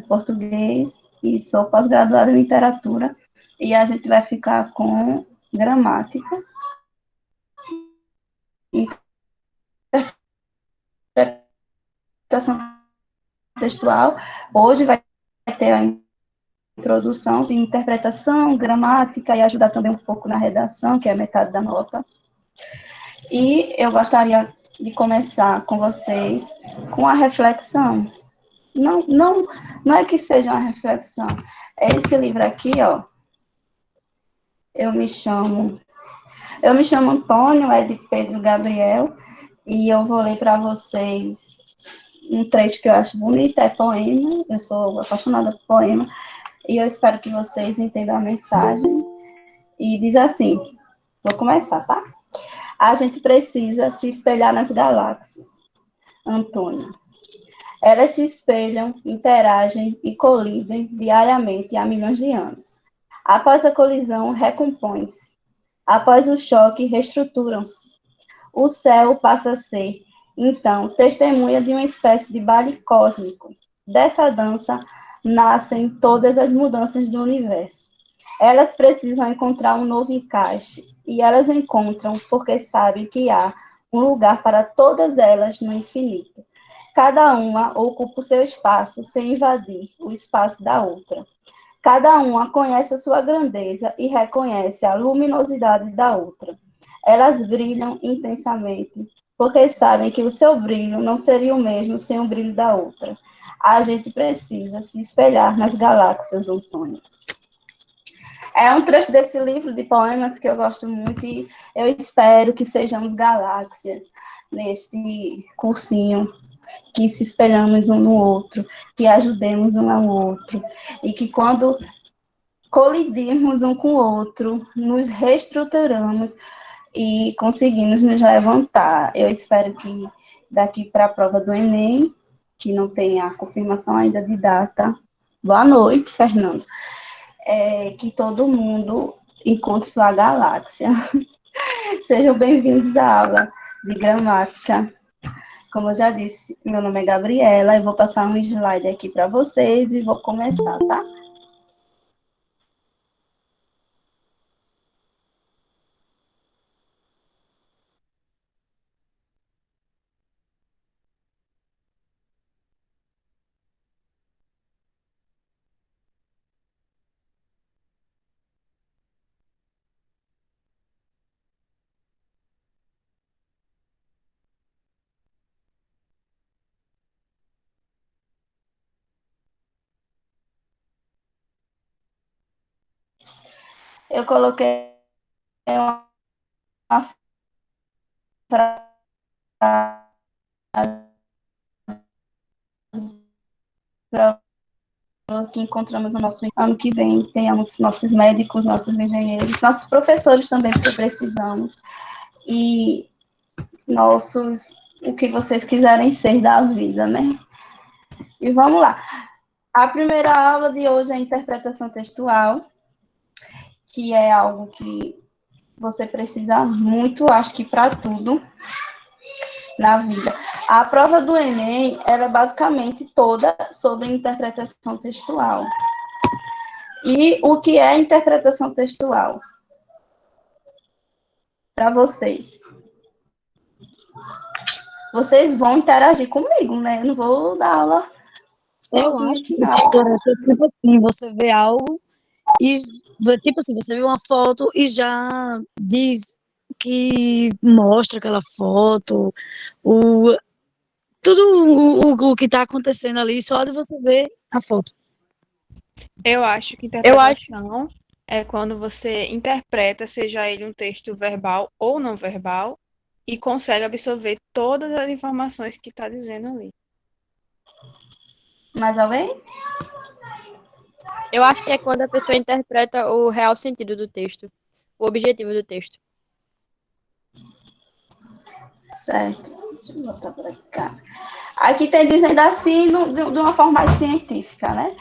português e sou pós-graduada em literatura, e a gente vai ficar com gramática, interpretação textual. Hoje vai ter a introdução de interpretação, gramática e ajudar também um pouco na redação, que é metade da nota. E eu gostaria de começar com vocês com a reflexão. Não é que seja uma reflexão. É esse livro aqui, ó. Eu me chamo Antônio, é de Pedro Gabriel, e eu vou ler para vocês um trecho que eu acho bonito, é poema. Eu sou apaixonada por poema, e eu espero que vocês entendam a mensagem. E diz assim, vou começar, tá? A gente precisa se espelhar nas galáxias. Antônio. Elas se espelham, interagem e colidem diariamente há milhões de anos. Após a colisão, recompõem-se. Após o choque, reestruturam-se. O céu passa a ser, então, testemunha de uma espécie de baile cósmico. Dessa dança nascem todas as mudanças do universo. Elas precisam encontrar um novo encaixe, e elas encontram porque sabem que há um lugar para todas elas no infinito. Cada uma ocupa o seu espaço sem invadir o espaço da outra. Cada uma conhece a sua grandeza e reconhece a luminosidade da outra. Elas brilham intensamente, porque sabem que o seu brilho não seria o mesmo sem o brilho da outra. A gente precisa se espelhar nas galáxias, Antônio. É um trecho desse livro de poemas que eu gosto muito e eu espero que sejamos galáxias neste cursinho, que se espelhamos um no outro, que ajudemos um ao outro, e que quando colidirmos um com o outro, nos reestruturamos e conseguimos nos levantar. Eu espero que daqui para a prova do Enem, que não tem a confirmação ainda de data, boa noite, Fernando, que todo mundo encontre sua galáxia. Sejam bem-vindos à aula de gramática. Como eu já disse, meu nome é Gabriela, eu vou passar um slide aqui para vocês e vou começar, tá? Eu coloquei uma frase para nós que encontramos no nosso ano que vem, tenhamos nossos médicos, nossos engenheiros, nossos professores também, porque precisamos, e o que vocês quiserem ser da vida, né? E vamos lá. A primeira aula de hoje é a interpretação textual, que é algo que você precisa muito, acho que para tudo na vida. A prova do Enem, ela é basicamente toda sobre interpretação textual. E o que é interpretação textual? Para vocês. Vocês vão interagir comigo, né? Eu não vou dar aula Eu sozinha acho aqui, que não. tipo assim, você vê algo e, tipo assim, você vê uma foto e já diz que mostra aquela foto, o, tudo o que está acontecendo ali, só de você ver a foto. Eu acho que interpretação é quando você interpreta, seja ele um texto verbal ou não verbal, e consegue absorver todas as informações que está dizendo ali. Mais alguém? Eu acho que é quando a pessoa interpreta o real sentido do texto, o objetivo do texto. Certo. Deixa eu botar para cá. Aqui tem dizendo assim, de uma forma mais científica, né?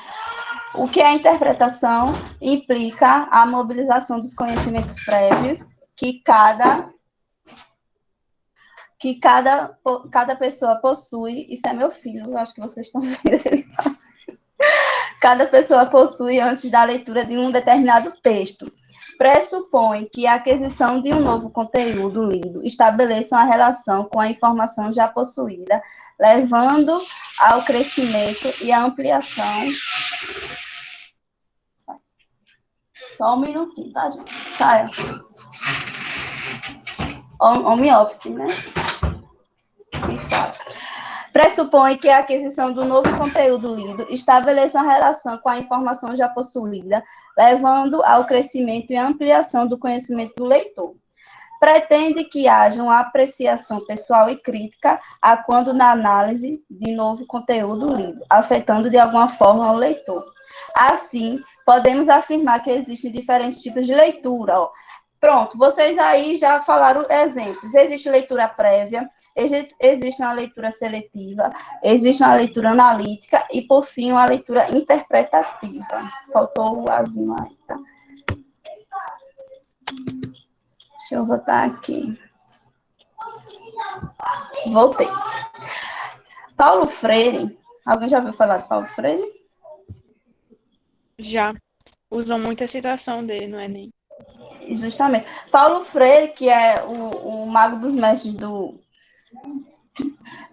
O que é interpretação implica a mobilização dos conhecimentos prévios que cada pessoa possui. Isso é meu filho, eu acho que vocês estão vendo ele. cada pessoa possui antes da leitura de um determinado texto. Pressupõe que a aquisição de um novo conteúdo lido estabeleça uma relação com a informação já possuída, levando ao crescimento e à ampliação. Só um minutinho, tá, gente? Saia. Home office, né? E fala. Pressupõe que a aquisição do novo conteúdo lido estabeleça uma relação com a informação já possuída, levando ao crescimento e ampliação do conhecimento do leitor. Pretende que haja uma apreciação pessoal e crítica a quando na análise de novo conteúdo lido, afetando de alguma forma o leitor. Assim, podemos afirmar que existem diferentes tipos de leitura. Ó. Pronto, vocês aí já falaram exemplos. Existe leitura prévia, existe uma leitura seletiva, existe uma leitura analítica e, por fim, uma leitura interpretativa. Faltou o azinho aí, tá? Deixa eu botar aqui. Voltei. Paulo Freire. Alguém já ouviu falar de Paulo Freire? Já. Usam muita citação dele no Enem. Justamente. Paulo Freire, que é o mago dos mestres do...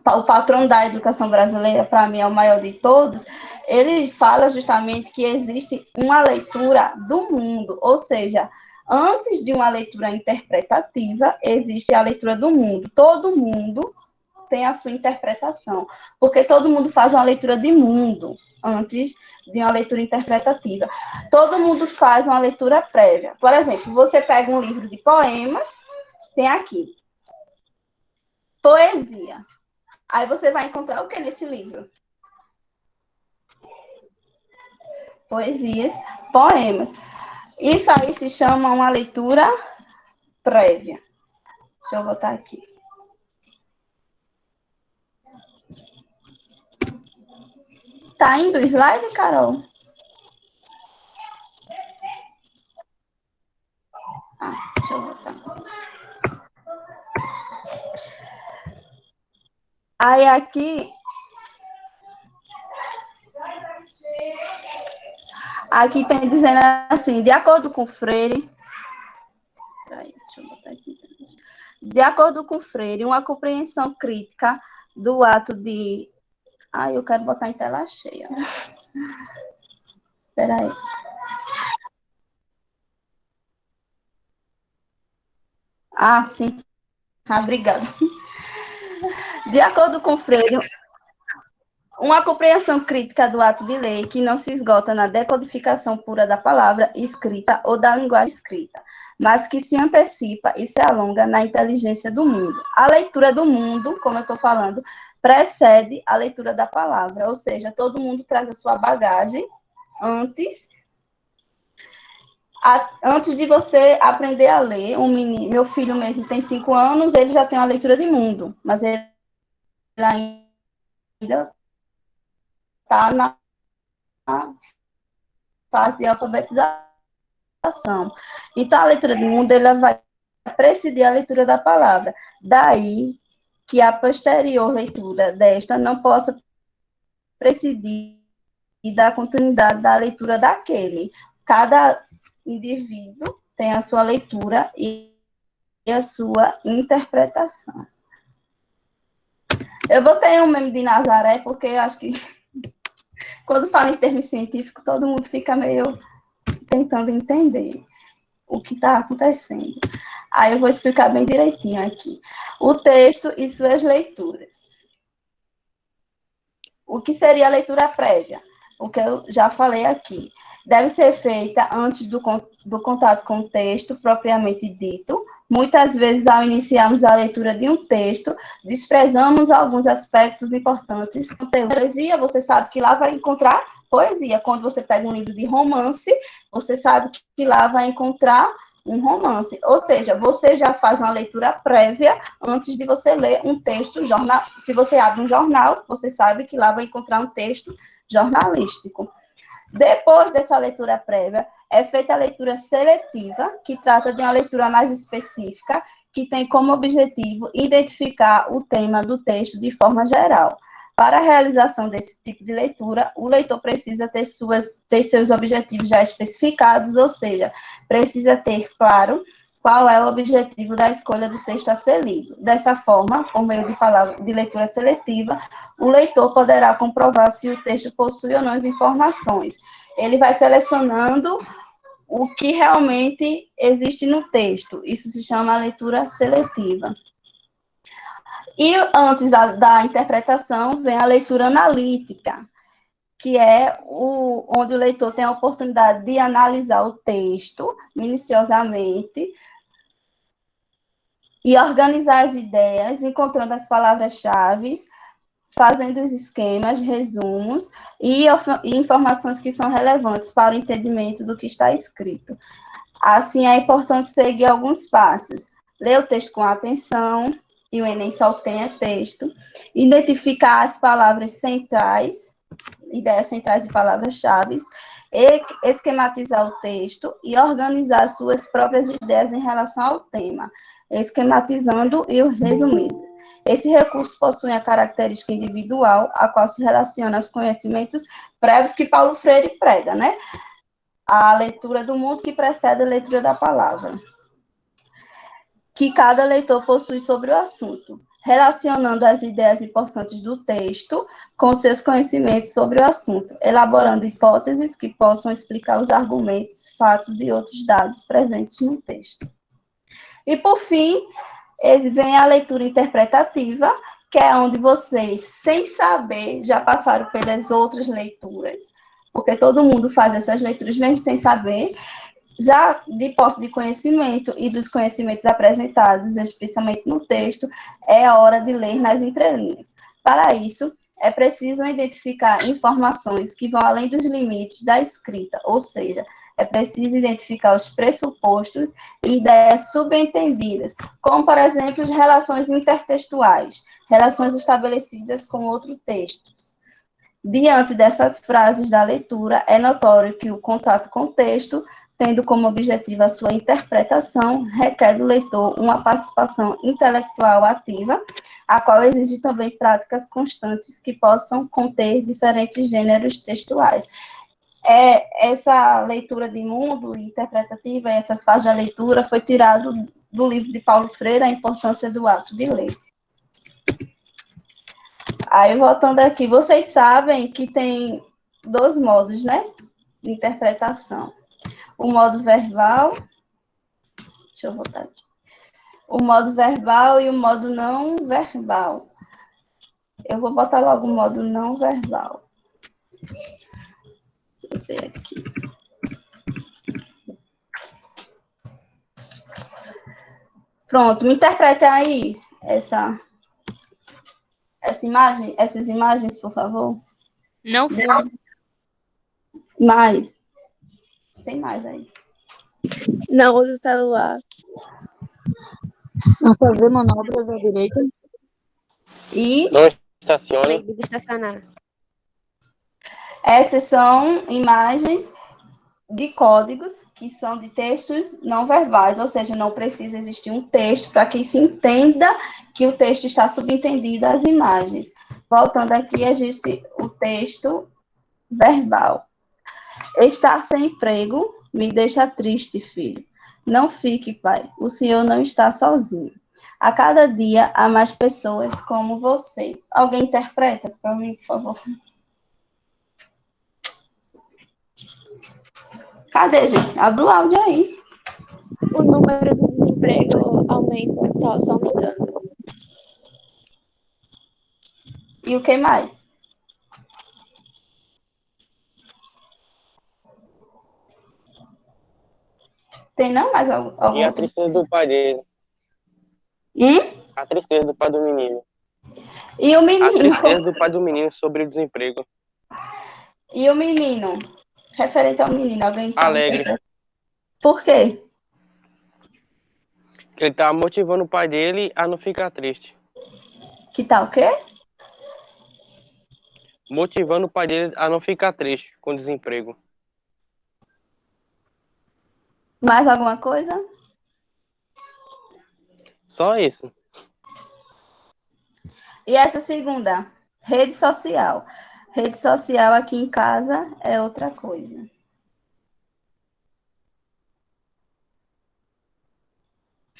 O patrão da educação brasileira, para mim, é o maior de todos, ele fala justamente que existe uma leitura do mundo, ou seja, antes de uma leitura interpretativa, existe a leitura do mundo. Todo mundo tem a sua interpretação, porque todo mundo faz uma leitura de mundo antes de uma leitura interpretativa. Todo mundo faz uma leitura prévia. Por exemplo, você pega um livro de poemas, tem aqui, poesia. Aí você vai encontrar o que nesse livro? Poesias, poemas. Isso aí se chama uma leitura prévia. Deixa eu botar aqui. Tá indo o slide, Carol? Deixa eu botar. Aí aqui tem dizendo assim, de acordo com Freire, deixa eu botar aqui. De acordo com Freire, uma compreensão crítica do ato de... eu quero botar em tela cheia. Espera aí. Sim. Obrigada. De acordo com Freire, uma compreensão crítica do ato de lei que não se esgota na decodificação pura da palavra escrita ou da linguagem escrita, mas que se antecipa e se alonga na inteligência do mundo. A leitura do mundo, como eu estou falando, precede a leitura da palavra, ou seja, todo mundo traz a sua bagagem antes de você aprender a ler. Meu filho mesmo tem 5 anos, ele já tem uma leitura de mundo, mas ele ainda está na fase de alfabetização. Então, a leitura do mundo ela vai precedir a leitura da palavra. Daí que a posterior leitura desta não possa precedir e dar continuidade da leitura daquele. Cada indivíduo tem a sua leitura e a sua interpretação. Eu botei um meme de Nazaré porque eu acho que quando fala em termos científicos, todo mundo fica meio tentando entender o que está acontecendo. Aí eu vou explicar bem direitinho aqui. O texto e suas leituras. O que seria a leitura prévia? O que eu já falei aqui. Deve ser feita antes do contato com o texto propriamente dito. Muitas vezes, ao iniciarmos a leitura de um texto, desprezamos alguns aspectos importantes. Poesia, você sabe que lá vai encontrar poesia. Quando você pega um livro de romance, você sabe que lá vai encontrar um romance. Ou seja, você já faz uma leitura prévia antes de você ler um texto jornal. Se você abre um jornal, você sabe que lá vai encontrar um texto jornalístico. Depois dessa leitura prévia, é feita a leitura seletiva, que trata de uma leitura mais específica, que tem como objetivo identificar o tema do texto de forma geral. Para a realização desse tipo de leitura, o leitor precisa ter seus objetivos já especificados, ou seja, precisa ter claro qual é o objetivo da escolha do texto a ser lido. Dessa forma, por meio de leitura seletiva, o leitor poderá comprovar se o texto possui ou não as informações. Ele vai selecionando o que realmente existe no texto. Isso se chama leitura seletiva. E antes da interpretação, vem a leitura analítica, que é onde o leitor tem a oportunidade de analisar o texto minuciosamente e organizar as ideias, encontrando as palavras-chave, fazendo os esquemas, resumos e informações que são relevantes para o entendimento do que está escrito. Assim, é importante seguir alguns passos. Ler o texto com atenção, e o Enem só tem texto. Identificar as palavras centrais, ideias centrais e palavras-chave. Esquematizar o texto e organizar suas próprias ideias em relação ao tema, esquematizando e resumindo. Esse recurso possui a característica individual, a qual se relaciona aos conhecimentos prévios que Paulo Freire prega, né? A leitura do mundo que precede a leitura da palavra, que cada leitor possui sobre o assunto, relacionando as ideias importantes do texto com seus conhecimentos sobre o assunto, elaborando hipóteses que possam explicar os argumentos, fatos e outros dados presentes no texto. E, por fim, vem a leitura interpretativa, que é onde vocês, sem saber, já passaram pelas outras leituras, porque todo mundo faz essas leituras mesmo sem saber, já de posse de conhecimento e dos conhecimentos apresentados, especialmente no texto, é a hora de ler nas entrelinhas. Para isso, é preciso identificar informações que vão além dos limites da escrita, ou seja, é preciso identificar os pressupostos e ideias subentendidas, como, por exemplo, as relações intertextuais, relações estabelecidas com outros textos. Diante dessas frases da leitura, é notório que o contato com o texto, tendo como objetivo a sua interpretação, requer do leitor uma participação intelectual ativa, a qual exige também práticas constantes que possam conter diferentes gêneros textuais. Essa leitura de mundo interpretativa, essas fases da leitura, foi tirado do livro de Paulo Freire, A Importância do Ato de Ler. Aí, voltando aqui, vocês sabem que tem 2 modos, né, de interpretação. O modo verbal, deixa eu voltar aqui. O modo verbal e o modo não verbal. Eu vou botar logo o modo não verbal. Deixa eu ver aqui. Pronto, me interprete aí essas imagens, por favor. Não fumo. Mais. Tem mais aí. Não use o celular. A fazer manobras à direita. E Não estacione. Proibido estacionar. essas são imagens de códigos que são de textos não verbais, ou seja, não precisa existir um texto para que se entenda que o texto está subentendido às imagens. Voltando aqui, existe o texto verbal. Estar sem emprego me deixa triste, filho. Não fique, pai, o senhor não está sozinho. A cada dia há mais pessoas como você. Alguém interpreta para mim, por favor? Cadê, gente? Abre o áudio aí. O número do desemprego aumenta, está só aumentando. E o que mais? Tem não mais algum E a outro? tristeza do pai dele. A tristeza do pai do menino. E o A menino? tristeza do pai do menino sobre o desemprego. E o menino? Referente ao menino, alguém tá Alegre. Por quê? Que ele tá motivando o pai dele a não ficar triste. Que tal o quê? Motivando o pai dele a não ficar triste com o desemprego. Mais alguma coisa? Só isso. E essa segunda? Rede social. Rede social aqui em casa é outra coisa.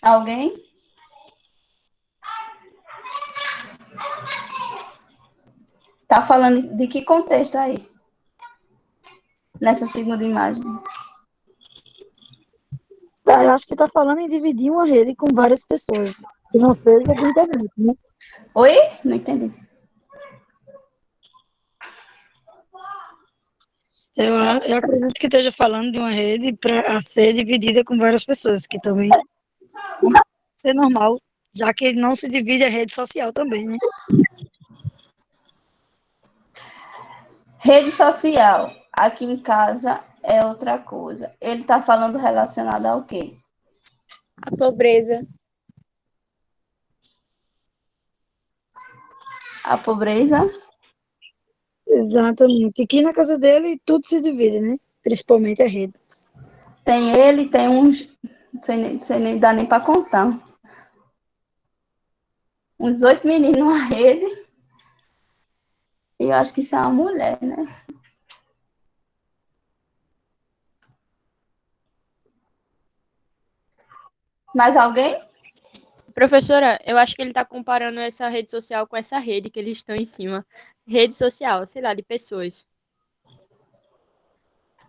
Alguém? Tá falando de que contexto aí? Nessa segunda imagem. Tá, eu acho que tá falando em dividir uma rede com várias pessoas, que não seja de internet, né? Oi? Não entendi. Eu acredito que esteja falando de uma rede para ser dividida com várias pessoas, que também pode ser normal, já que não se divide a rede social também, né? Rede social. Aqui em casa é outra coisa. Ele está falando relacionado ao quê? A pobreza. A pobreza. Exatamente. Aqui na casa dele tudo se divide, né? Principalmente a rede. Tem uns. Não sei nem dá nem para contar. Uns 8 meninos numa rede. E eu acho que isso é uma mulher, né? Mais alguém? Professora, eu acho que ele tá comparando essa rede social com essa rede que eles estão em cima. Rede social, sei lá, de pessoas.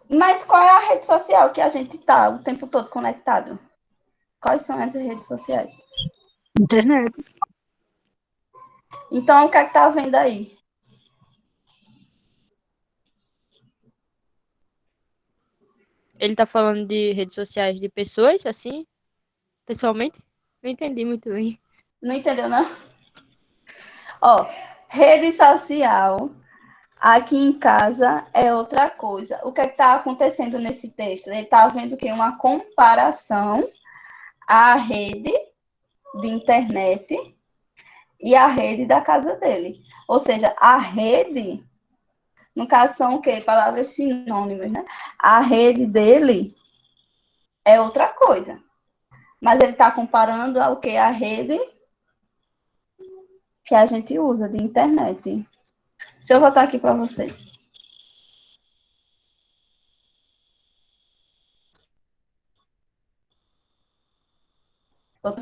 Mas qual é a rede social que a gente tá o tempo todo conectado? Quais são essas redes sociais? Internet. Então, o que é que tá vendo aí? Ele tá falando de redes sociais de pessoas, assim, pessoalmente? Não entendi muito bem. Não entendeu, não? Ó, rede social aqui em casa é outra coisa. O que é que está acontecendo nesse texto? Ele está vendo que uma comparação à rede de internet e a rede da casa dele. Ou seja, a rede, no caso são o quê? Palavras sinônimas, né? A rede dele é outra coisa. Mas ele está comparando ao que? A rede que a gente usa de internet. Deixa eu voltar aqui para vocês.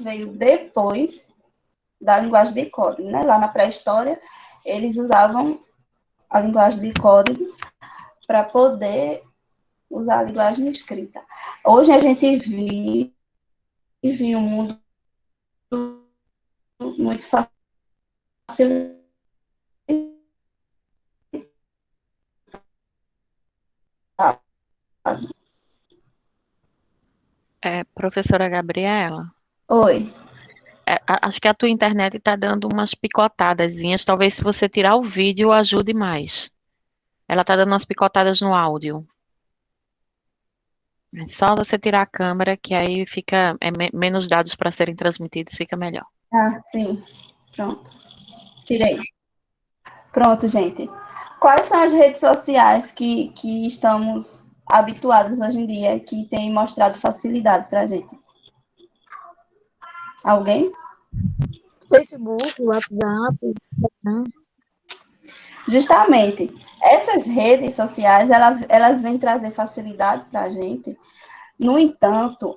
Veio depois da linguagem de código, né? Lá na pré-história, eles usavam a linguagem de códigos para poder usar a linguagem escrita. Hoje a gente vive um mundo muito facilitado. Professora Gabriela, Oi. acho que a tua internet está dando umas picotadazinhas. Talvez se você tirar o vídeo ajude mais. Ela está dando umas picotadas no áudio. É só você tirar a câmera que aí fica menos dados para serem transmitidos, fica melhor. Ah, sim. Pronto. Tirei. Pronto, gente. Quais são as redes sociais que estamos habituados hoje em dia, que têm mostrado facilidade para a gente? Alguém? Facebook, WhatsApp, Instagram. Justamente, essas redes sociais, elas vêm trazer facilidade para a gente. No entanto,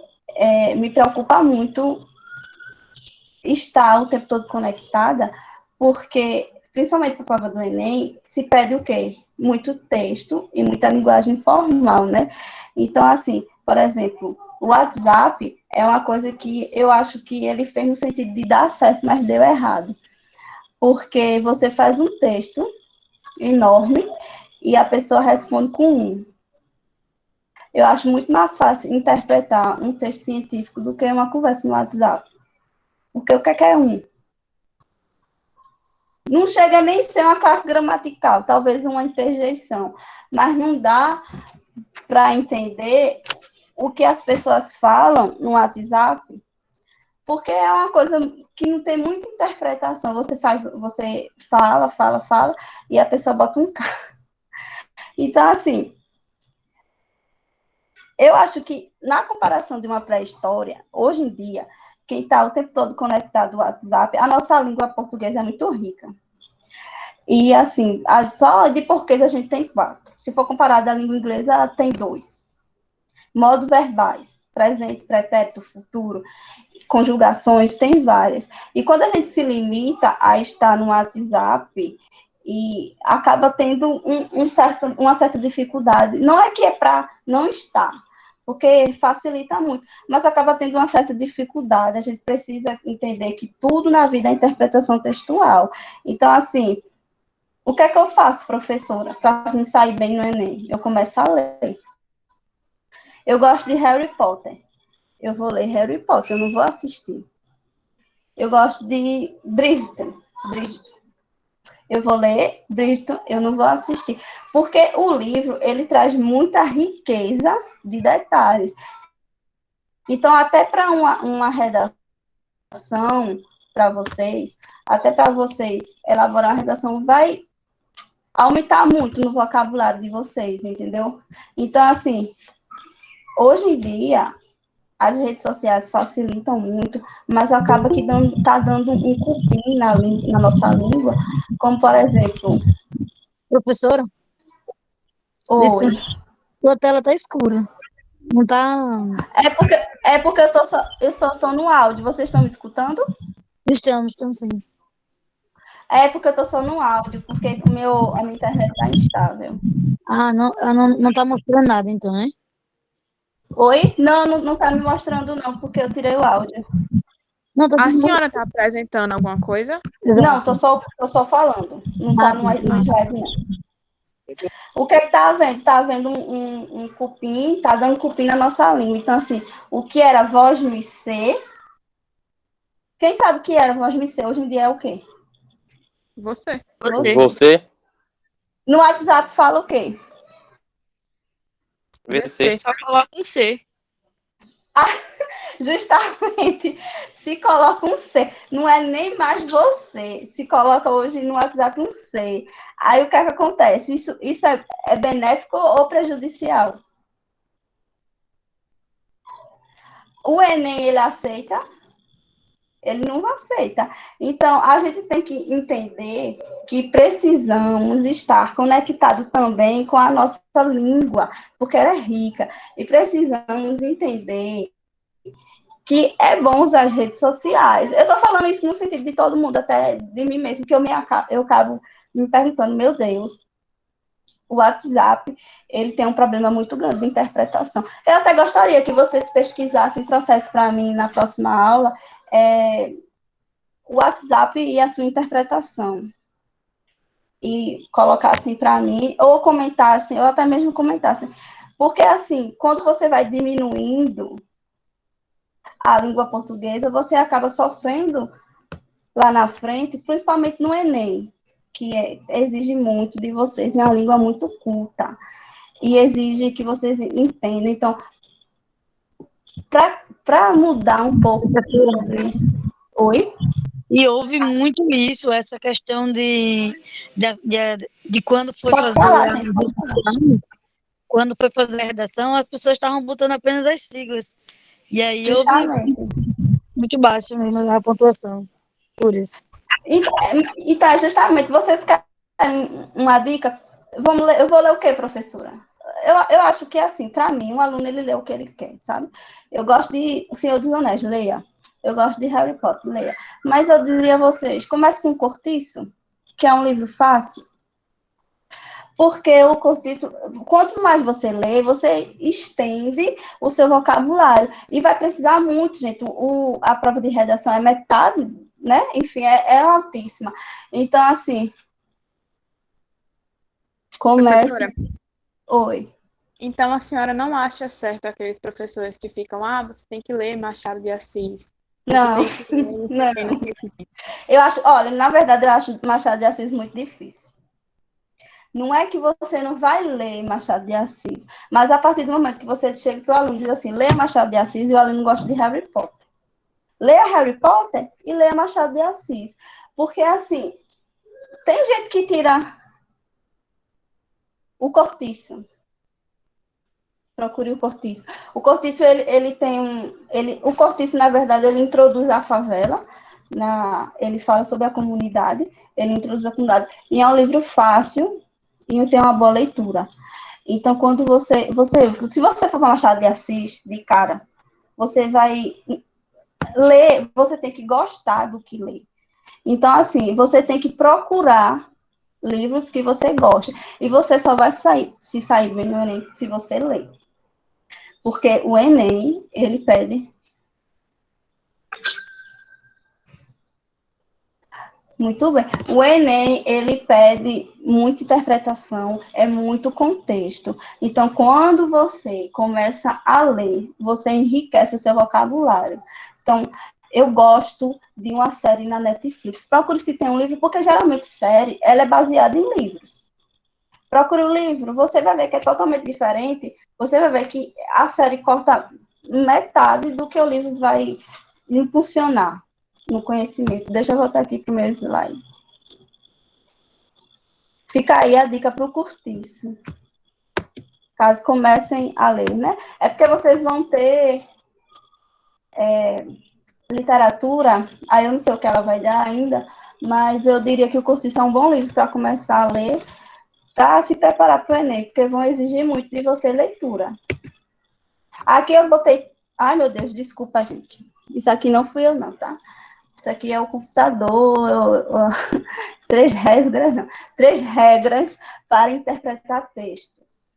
me preocupa muito estar o tempo todo conectada, porque, principalmente para a prova do Enem, se pede o quê? Muito texto e muita linguagem formal, né? Então, assim, por exemplo, o WhatsApp é uma coisa que eu acho que ele fez no sentido de dar certo, mas deu errado. Porque você faz um texto enorme e a pessoa responde com um. Eu acho muito mais fácil interpretar um texto científico do que uma conversa no WhatsApp. Porque o que é um? Não chega nem a ser uma classe gramatical, talvez uma interjeição, mas não dá para entender o que as pessoas falam no WhatsApp, porque é uma coisa que não tem muita interpretação. Você fala, e a pessoa bota um K. Então, assim, eu acho que, na comparação de uma pré-história, hoje em dia, quem está o tempo todo conectado ao WhatsApp, a nossa língua portuguesa é muito rica. E, assim, só de porquês a gente tem 4. Se for comparado à língua inglesa, ela tem 2. Modos verbais, presente, pretérito, futuro, conjugações, tem várias. E quando a gente se limita a estar no WhatsApp, e acaba tendo uma certa dificuldade. Não é que é para não estar, porque facilita muito, mas acaba tendo uma certa dificuldade. A gente precisa entender que tudo na vida é interpretação textual. Então, assim, o que é que eu faço, professora, para me sair bem no Enem? Eu começo a ler. Eu gosto de Harry Potter. Eu vou ler Harry Potter, eu não vou assistir. Eu gosto de Bridgerton. Eu vou ler Bridgerton, eu não vou assistir. Porque o livro, ele traz muita riqueza de detalhes. Então, até para uma redação, para vocês, até para vocês elaborar uma redação, vai aumentar muito no vocabulário de vocês, entendeu? Então, assim, hoje em dia, as redes sociais facilitam muito, mas acaba que tá dando um cupim na nossa língua, como, por exemplo, Professora, oi. sua tela tá escura. Não tá. É porque eu só tô no áudio. Vocês estão me escutando? Estamos sim. É porque eu tô só no áudio, porque a minha internet tá instável. Não tá mostrando nada, então, né? Oi? Não tá me mostrando, não, porque eu tirei o áudio. Não, tá A tudo bom. senhora está apresentando alguma coisa? Não, Exato. tô só falando. Não tá no slide, não. O que é que tá havendo? Tá havendo um cupim, tá dando cupim na nossa língua. Então, assim, o que era voz me ser. Quem sabe o que era voz me ser? Hoje em dia é o quê? Você. Você, No WhatsApp fala o quê? VC. Só coloca um C. Justamente, se coloca um C, não é nem mais você, se coloca hoje no WhatsApp um C. Aí o que é que acontece? Isso é benéfico ou prejudicial? O Enem, ele aceita? Ele não aceita. Então, a gente tem que entender que precisamos estar conectado também com a nossa língua, porque ela é rica. E precisamos entender que é bom usar as redes sociais. Eu estou falando isso no sentido de todo mundo, até de mim mesmo, que eu acabo me perguntando, meu Deus, o WhatsApp, ele tem um problema muito grande de interpretação. Eu até gostaria que vocês pesquisassem, trouxessem para mim na próxima aula, o WhatsApp e a sua interpretação. E colocassem para mim, ou comentassem, ou até mesmo comentassem. Porque, assim, quando você vai diminuindo a língua portuguesa, você acaba sofrendo lá na frente, principalmente no Enem, que exige muito de vocês, é uma língua muito culta, e exige que vocês entendam. Então, para mudar um pouco sobre isso. Oi? E houve muito isso, essa questão de quando foi Pode fazer falar, a gente, pode falar. redação, quando foi fazer a redação, as pessoas estavam botando apenas as siglas. E aí houve Justamente. muito baixo mesmo a pontuação, por isso. Então, justamente, vocês querem uma dica? Eu vou ler o quê, professora? Eu acho que é assim, para mim, um aluno, ele lê o que ele quer, sabe? Eu gosto de O Senhor dos Anéis, leia. Eu gosto de Harry Potter, leia. Mas eu diria a vocês, comece com o Cortiço, que é um livro fácil, porque o Cortiço, quanto mais você lê, você estende o seu vocabulário. E vai precisar muito, gente. A prova de redação é metade, né? Enfim, é altíssima. Então, assim, comece. Professora, Oi. então a senhora não acha certo aqueles professores que ficam, você tem que ler Machado de Assis. Você Não, tem que ler não sei não. quem, não sei quem. Eu acho, olha, na verdade, eu acho Machado de Assis muito difícil. Não é que você não vai ler Machado de Assis, mas a partir do momento que você chega para o aluno e diz assim, leia Machado de Assis, e o aluno gosta de Harry Potter. Leia Harry Potter e leia Machado de Assis. Porque, assim, tem gente que tira o Cortiço. Procure o Cortiço. O Cortiço, ele tem o Cortiço, na verdade, ele introduz a favela, Ele fala sobre a comunidade, ele introduz a comunidade, e é um livro fácil e tem uma boa leitura. Então, quando se você for para Machado de Assis, de cara, você vai ler, você tem que gostar do que lê. Então, assim, você tem que procurar livros que você gosta. E você só vai se sair bem no Enem se você ler. Porque o Enem, ele pede. Muito bem. O Enem, ele pede muita interpretação, é muito contexto. Então, quando você começa a ler, você enriquece seu vocabulário. Então, eu gosto de uma série na Netflix. Procure se tem um livro, porque geralmente série, ela é baseada em livros. Procure o livro, você vai ver que é totalmente diferente. Você vai ver que a série corta metade do que o livro vai impulsionar no conhecimento. Deixa eu voltar aqui para o meu slide. Fica aí a dica para o curtiço. Caso comecem a ler, né? É porque vocês vão ter literatura, aí eu não sei o que ela vai dar ainda, mas eu diria que o curtiço é um bom livro para começar a ler, para se preparar para o Enem, porque vão exigir muito de você leitura. Aqui eu botei... Ai, meu Deus, desculpa, gente. Isso aqui não fui eu, não, tá? Isso aqui é o computador. 3 regras, não. 3 regras para interpretar textos.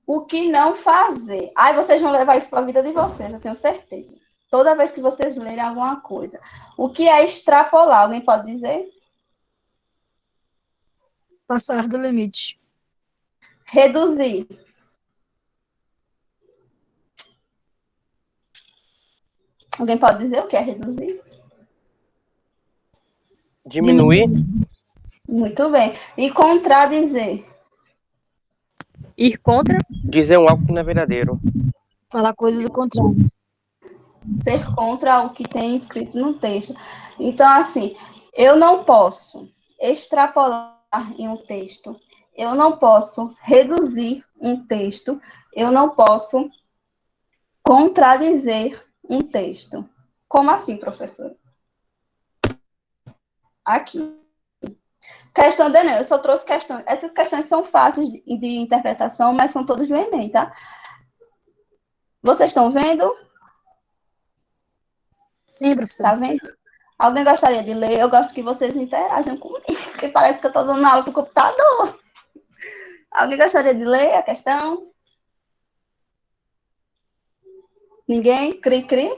O que não fazer? Ai, vocês vão levar isso para a vida de vocês, eu tenho certeza. Toda vez que vocês lerem alguma coisa. O que é extrapolar? Alguém pode dizer? Passar do limite. Reduzir. Alguém pode dizer o que é reduzir? Diminuir, Muito bem. E contradizer? Ir contra? dizer um algo que não é verdadeiro. Falar coisas do contrário. Ser contra o que tem escrito no texto. Então, assim, eu não posso extrapolar em um texto, eu não posso reduzir um texto, eu não posso contradizer um texto. Como assim, professor? Aqui. Questão do Enem, eu só trouxe questões. Essas questões são fáceis de interpretação, mas são todas do Enem, tá? Vocês estão vendo? Sim, professor. Tá vendo? Alguém gostaria de ler? Eu gosto que vocês interajam comigo, porque parece que eu estou dando aula para o computador. Alguém gostaria de ler a questão? Ninguém? Cri, cri?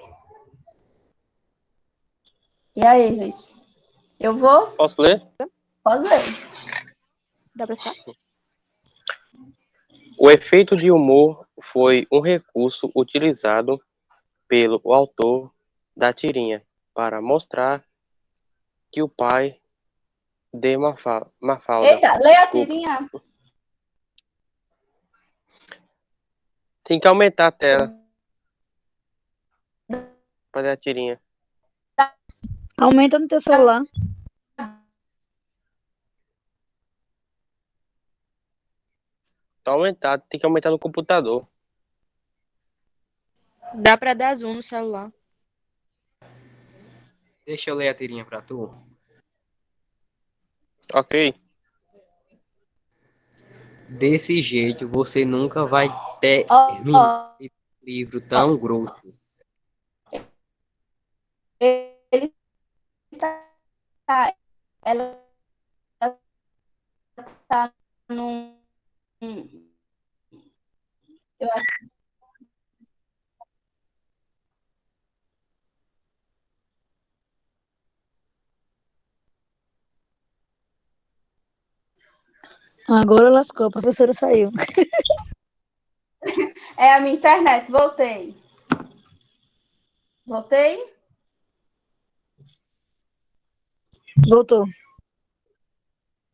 E aí, gente? Eu vou? Posso ler? Pode ler. Dá pra estar? O efeito de humor foi um recurso utilizado pelo autor da tirinha para mostrar que o pai de Mafalda, Eita, lê a desculpa, tirinha. tem que aumentar a tela para ler a tirinha. Aumenta no teu celular. Tá aumentado, tem que aumentar no computador. Dá pra dar zoom no celular. Deixa eu ler a tirinha pra tu. Ok? Desse jeito, você nunca vai Ó, terminar ó, um livro tão grosso. ele tá, ela tá num, eu acho, Agora lascou, a professora saiu. é a minha internet, voltei. Voltei? Voltou.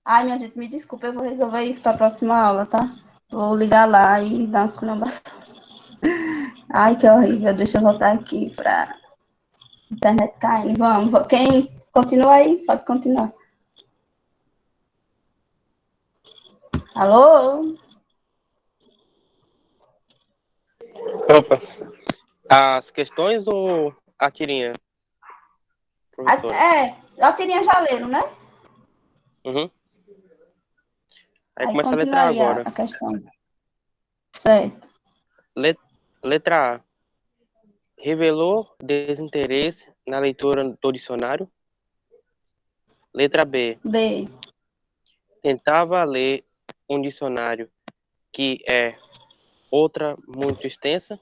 Ai, minha gente, me desculpa, eu vou resolver isso para a próxima aula, tá? Vou ligar lá e dar umas culhambações. Ai, que horrível. Deixa eu voltar aqui para internet caindo. Vamos. Quem continua aí? Pode continuar. Alô? Opa. As questões ou a tirinha? professora. A tirinha já leram, né? Uhum. Aí Aí começa a continua letra A aí agora. a questão. Certo. Letra A. Revelou desinteresse na leitura do dicionário. Letra B. B. Tentava ler um dicionário que é outra muito extensa.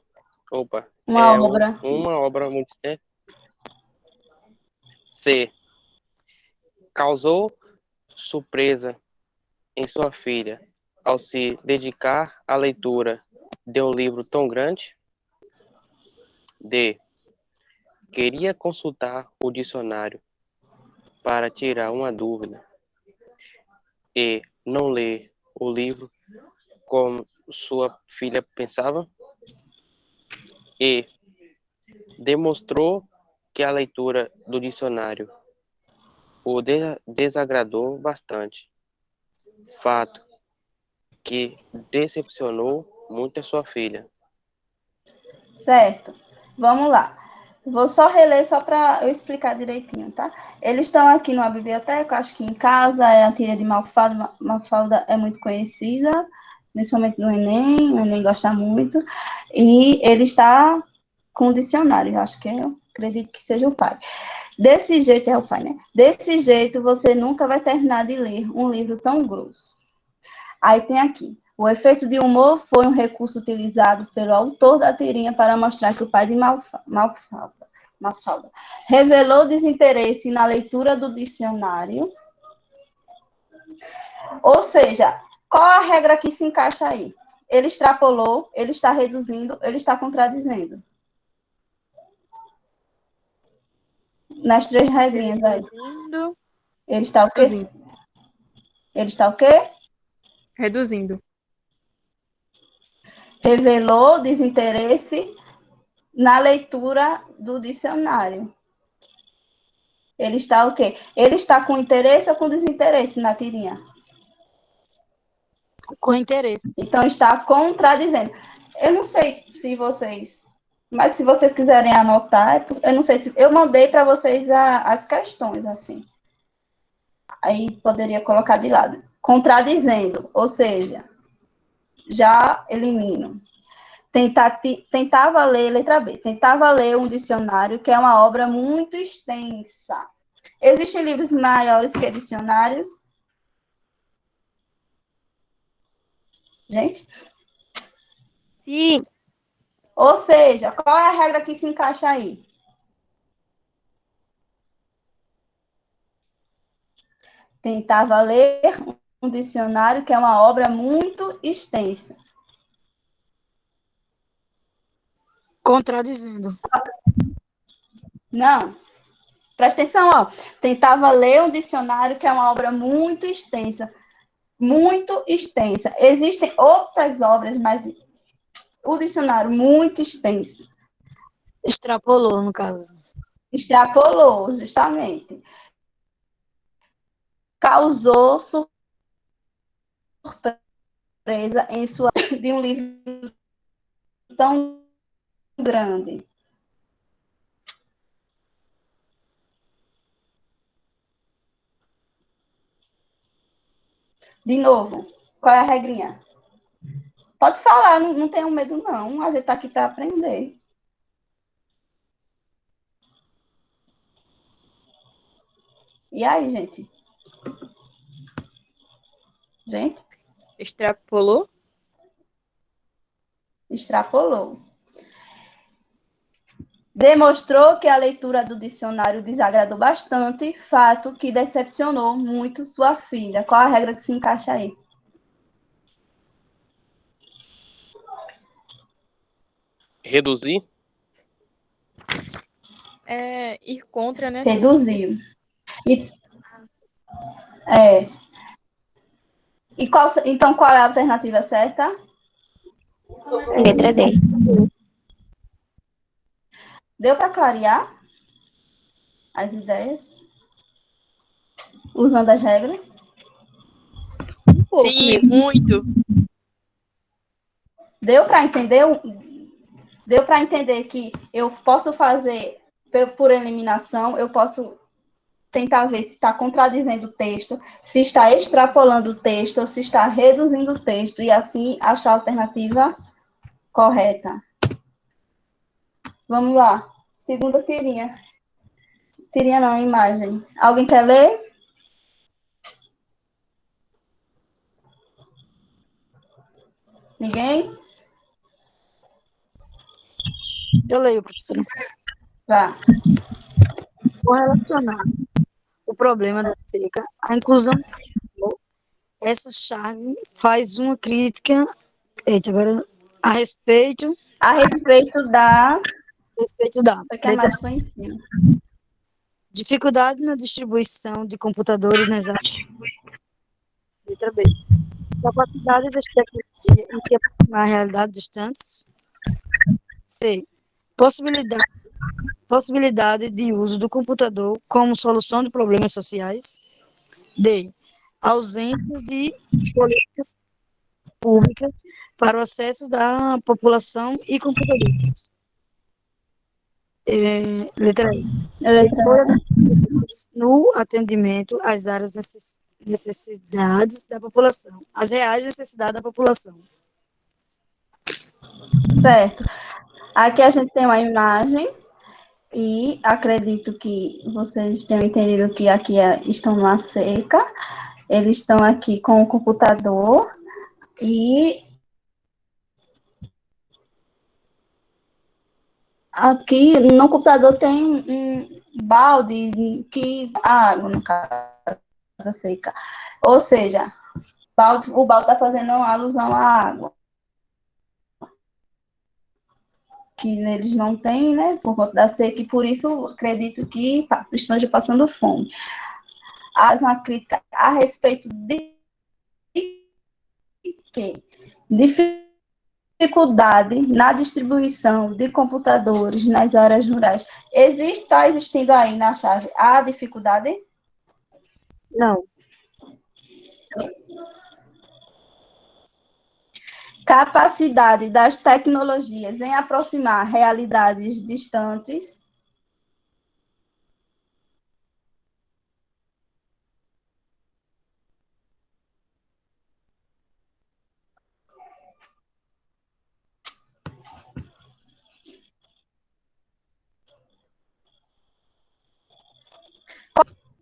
Opa, Uma obra. uma obra muito extensa. C. Causou surpresa em sua filha ao se dedicar à leitura de um livro tão grande. D. Queria consultar o dicionário para tirar uma dúvida e não ler o livro como sua filha pensava. E. Demonstrou que a leitura do dicionário o desagradou bastante, fato que decepcionou muito a sua filha. Certo. Vamos lá. Vou só reler só para eu explicar direitinho, tá? Eles estão aqui numa biblioteca, acho que em casa, é a tira de Mafalda. Mafalda é muito conhecida, principalmente no Enem, o Enem gosta muito. E ele está com o dicionário, acho que eu acredito que seja o pai. Desse jeito, é o pai, né? Desse jeito, você nunca vai terminar de ler um livro tão grosso. Aí tem aqui. O efeito de humor foi um recurso utilizado pelo autor da tirinha para mostrar que o pai de Mafalda revelou desinteresse na leitura do dicionário. Ou seja, qual a regra que se encaixa aí? Ele extrapolou, ele está reduzindo, ele está contradizendo. Nas três regrinhas aí. Reduzindo. Ele está o quê? Reduzindo. Ele está o quê? Reduzindo. Revelou desinteresse na leitura do dicionário. Ele está o quê? Ele está com interesse ou com desinteresse na tirinha? Com interesse. Então, está contradizendo. Eu não sei se vocês... Mas se vocês quiserem anotar, eu não sei se... Eu mandei para vocês as questões, assim. Aí poderia colocar de lado. Contradizendo, ou seja, já elimino. Tentava ler, letra B, tentava ler um dicionário, que é uma obra muito extensa. Existem livros maiores que dicionários? Gente? Sim. Ou seja, qual é a regra que se encaixa aí? Tentava ler um dicionário, que é uma obra muito extensa. Contradizendo. Não. Presta atenção, ó. Tentava ler um dicionário, que é uma obra muito extensa. Muito extensa. Existem outras obras, mas o dicionário muito extenso. Extrapolou, no caso. Extrapolou, justamente. Causou surpresa em sua de um livro tão grande. De novo, qual é a regrinha? Pode falar, não tenho medo, não. A gente está aqui para aprender. E aí, gente? Gente? Extrapolou? Extrapolou. Demonstrou que a leitura do dicionário desagradou bastante, fato que decepcionou muito sua filha. Qual a regra que se encaixa aí? Reduzir. É ir contra, né? Reduziu. É. Então, qual é a alternativa certa? Letra D. Deu para clarear as ideias? Usando as regras? Sim, muito. Deu para entender? Deu para entender que eu posso fazer por eliminação, eu posso tentar ver se está contradizendo o texto, se está extrapolando o texto, ou se está reduzindo o texto, e assim achar a alternativa correta. Vamos lá. Segunda tirinha. Tirinha não, imagem. Alguém quer ler? Ninguém? Eu leio, professora. Vá. Correlacionar o problema da seca, a inclusão, essa chave faz uma crítica, agora, a respeito, A respeito da... da Foi que a imagem foi em cima. dificuldade na distribuição de computadores nas áreas. Letra B. Capacidade das tecnologias em se aproximar a realidades distantes. C. Possibilidade de uso do computador como solução de problemas sociais. D. Ausência de políticas públicas para o acesso da população e computadores. Letra E. No atendimento às áreas necessidades da população, as reais necessidades da população. Certo. Aqui a gente tem uma imagem e acredito que vocês tenham entendido que aqui estão numa seca. Eles estão aqui com o computador e aqui no computador tem um balde que água, no caso, seca. Ou seja, o balde está fazendo alusão à água. Que eles não têm, né, por conta da seca, e por isso acredito que estejam passando fome. Há uma crítica a respeito de quê? Dificuldade na distribuição de computadores nas áreas rurais. Está existindo aí na charge a dificuldade? Não. Capacidade das tecnologias em aproximar realidades distantes.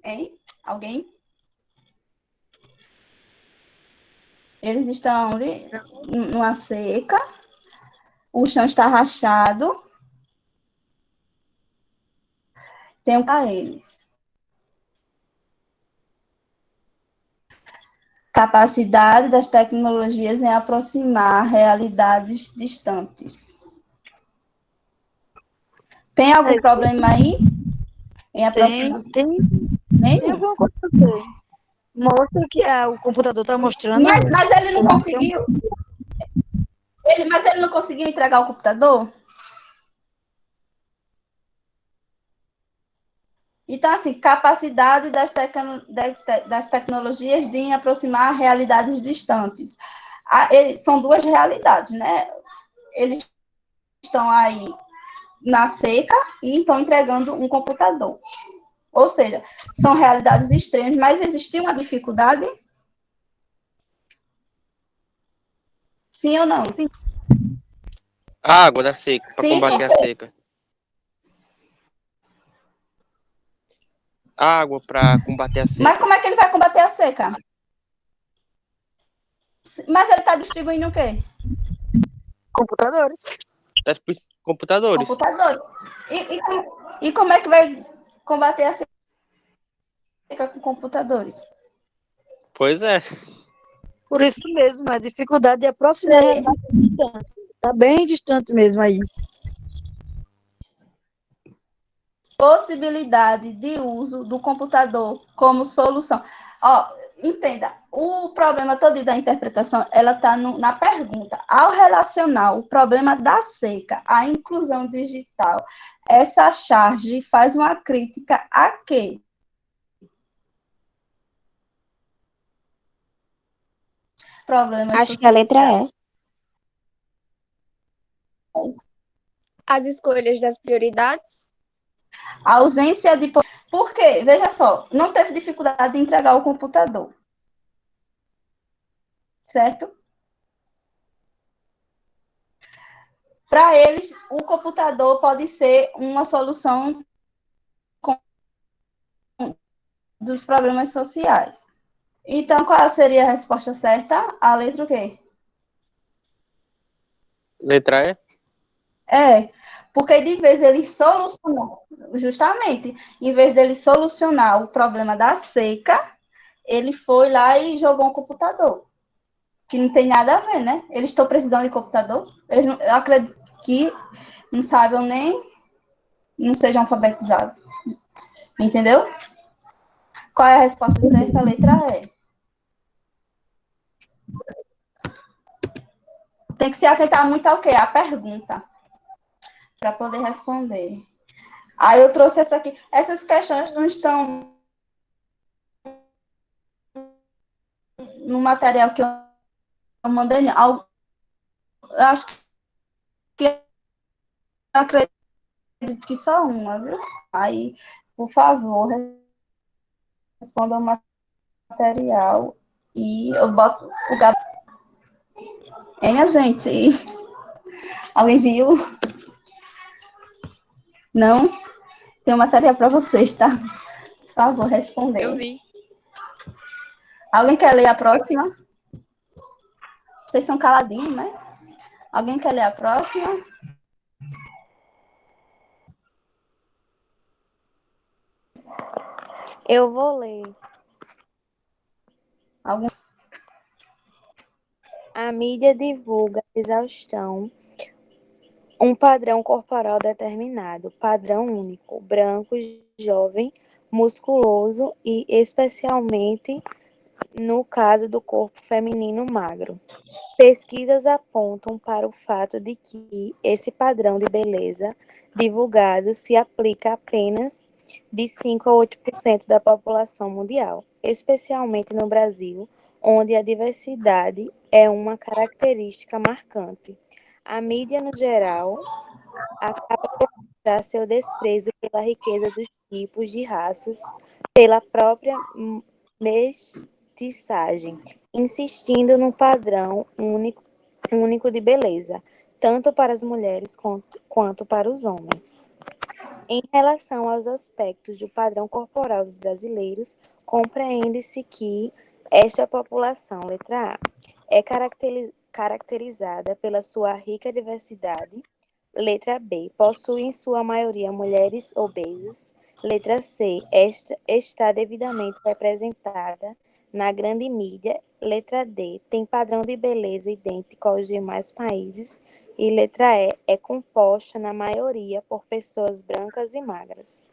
Hein? Alguém? Eles estão ali numa seca, o chão está rachado, tem para eles. Capacidade das tecnologias em aproximar realidades distantes. Tem algum problema aí? Em aproximar? Tem alguma coisa a ver. Mostra que o computador está mostrando. Mas ele não conseguiu. Mas ele não conseguiu entregar o computador? Então, assim, capacidade das tecnologias de aproximar realidades distantes. São duas realidades, né? Eles estão aí na seca e estão entregando um computador. Ou seja, são realidades extremas, mas existiu uma dificuldade? Sim ou não? Sim. A água da seca, para combater a seca. Água para combater a seca. Mas como é que ele vai combater a seca? Mas ele está distribuindo o quê? Computadores. Computadores. Computadores. E como é que vai combater a seca com computadores? Pois é. Por isso mesmo, a dificuldade de aproximar a realidade distante. Está bem distante mesmo aí. Possibilidade de uso do computador como solução. Ó, entenda, o problema todo da interpretação, ela está na pergunta. Ao relacionar o problema da seca à inclusão digital, essa charge faz uma crítica a quê? Problemas Acho que a letra E. sociais. As escolhas das prioridades. A ausência de Por quê? Veja só, não teve dificuldade de entregar o computador, certo? Para eles, o computador pode ser uma solução dos problemas sociais. Então, qual seria a resposta certa? A letra o quê? Letra E? Porque de vez ele solucionar, justamente, em vez dele solucionar o problema da seca, ele foi lá e jogou um computador, que não tem nada a ver, né? Eles estão precisando de computador, eu acredito que não sabem nem, não sejam alfabetizados, entendeu? Qual é a resposta certa? A letra E. Tem que se atentar muito ao quê? A pergunta, para poder responder. Aí eu trouxe essa aqui. Essas questões não estão no material que eu mandei. Eu acho que eu acredito que só uma, viu? Aí, por favor, responda o material e eu boto o Gabriel. Hein, minha gente? Alguém viu? Não? Tem um material para vocês, tá? Por favor, Eu responder. vi. Alguém quer ler a próxima? Vocês são caladinhos, né? Alguém quer ler a próxima? Eu vou ler. Algum... A mídia divulga a exaustão, um padrão corporal determinado, padrão único, branco, jovem, musculoso e especialmente no caso do corpo feminino magro. Pesquisas apontam para o fato de que esse padrão de beleza divulgado se aplica apenas de 5 a 8% da população mundial, especialmente no Brasil, onde a diversidade é uma característica marcante. A mídia, no geral, acaba por mostrar seu desprezo pela riqueza dos tipos de raças, pela própria mestiçagem, insistindo no padrão único de beleza, tanto para as mulheres quanto para os homens. Em relação aos aspectos do padrão corporal dos brasileiros, compreende-se que esta população, letra A, é caracterizada pela sua rica diversidade. Letra B, possui em sua maioria mulheres obesas. Letra C, esta está devidamente representada na grande mídia. Letra D, tem padrão de beleza idêntico aos demais países. E letra E, é composta na maioria por pessoas brancas e magras.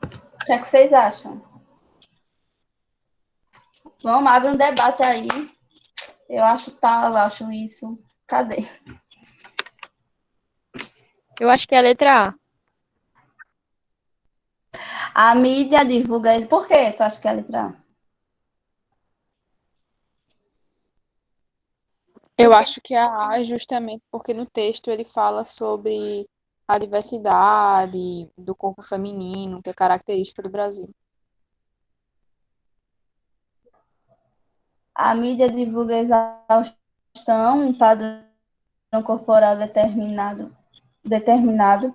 O que é que vocês acham? Vamos, abre um debate aí. Eu acho tal, eu acho isso. Cadê? Eu acho que é a letra A. A mídia divulga ele. Por quê? Tu acha que é a letra A? Eu acho que é a A justamente porque no texto ele fala sobre a diversidade do corpo feminino, que é característica do Brasil. A mídia divulga exaustão, um padrão corporal determinado,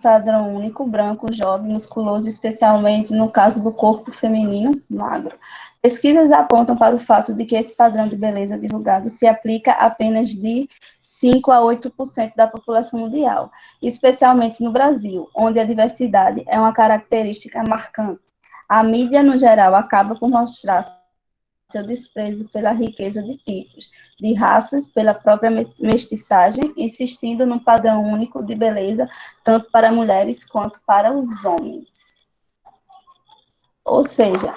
padrão único, branco, jovem, musculoso, especialmente no caso do corpo feminino magro. Pesquisas apontam para o fato de que esse padrão de beleza divulgado se aplica apenas de 5 a 8% da população mundial, especialmente no Brasil, onde a diversidade é uma característica marcante. A mídia, no geral, acaba por mostrar seu desprezo pela riqueza de tipos, de raças, pela própria mestiçagem, insistindo num padrão único de beleza, tanto para mulheres quanto para os homens. Ou seja,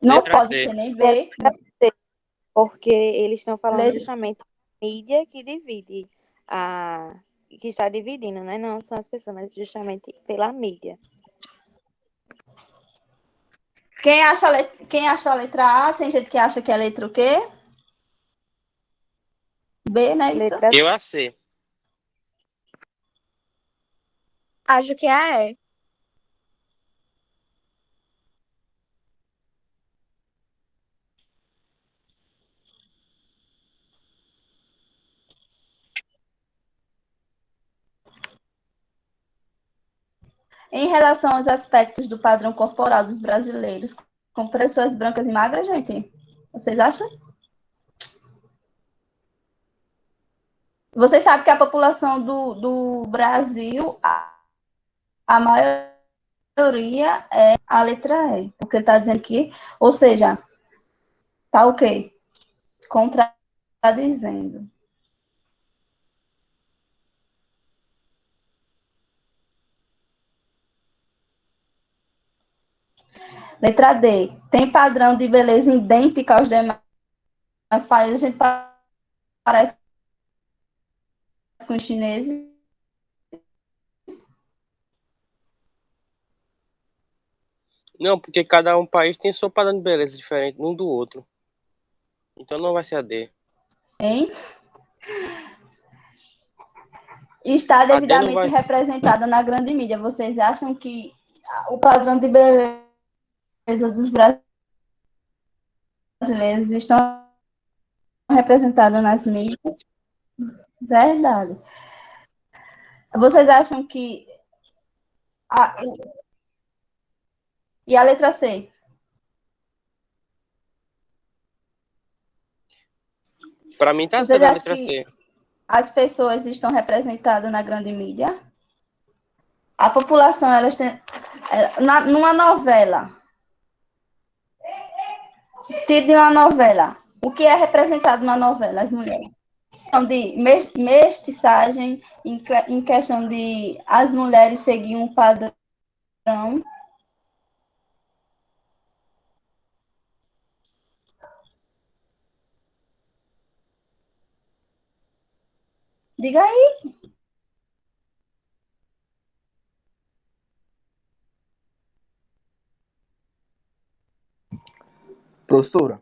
não Letra pode C. ser nem É B, letra C, porque eles estão falando letra. justamente da mídia que divide que está dividindo, né? Não são as pessoas, mas justamente pela mídia. Quem acha a letra A, tem gente que acha que é a letra o quê? B, não é isso? Letra Eu C. a C. Acho que é a E. Em relação aos aspectos do padrão corporal dos brasileiros, com pessoas brancas e magras, gente, vocês acham? Vocês sabem que a população do Brasil, a maioria é a letra E, porque está dizendo que, ou seja, tá o quê? Contradizendo. Letra D. Tem padrão de beleza idêntico aos demais países. A gente parece com os chineses. Não, porque cada país tem seu padrão de beleza diferente um do outro. Então não vai ser a D. Hein? Está A D não devidamente vai. representada na grande mídia. Vocês acham que o padrão de beleza dos brasileiros estão representados nas mídias? Verdade. Vocês acham que e a letra C? Para mim tá Vocês certo a acham letra que C. as pessoas estão representadas na grande mídia? A população, elas têm. Numa novela, tire de uma novela. O que é representado na novela? As mulheres. Então, de mestiçagem, em questão de as mulheres seguirem um padrão. Diga aí. Professora,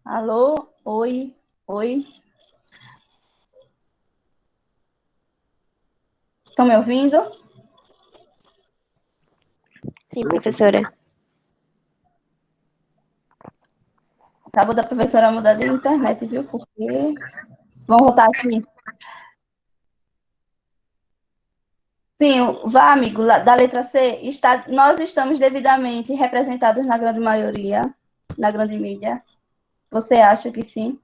Alô? Oi? Oi? Estão me ouvindo? Sim, professora. Acabou da professora mudar de internet, viu? Porque. Vamos voltar aqui. Sim, vá, amigo, da letra C, nós estamos devidamente representados na grande maioria, na grande mídia. Você acha que sim?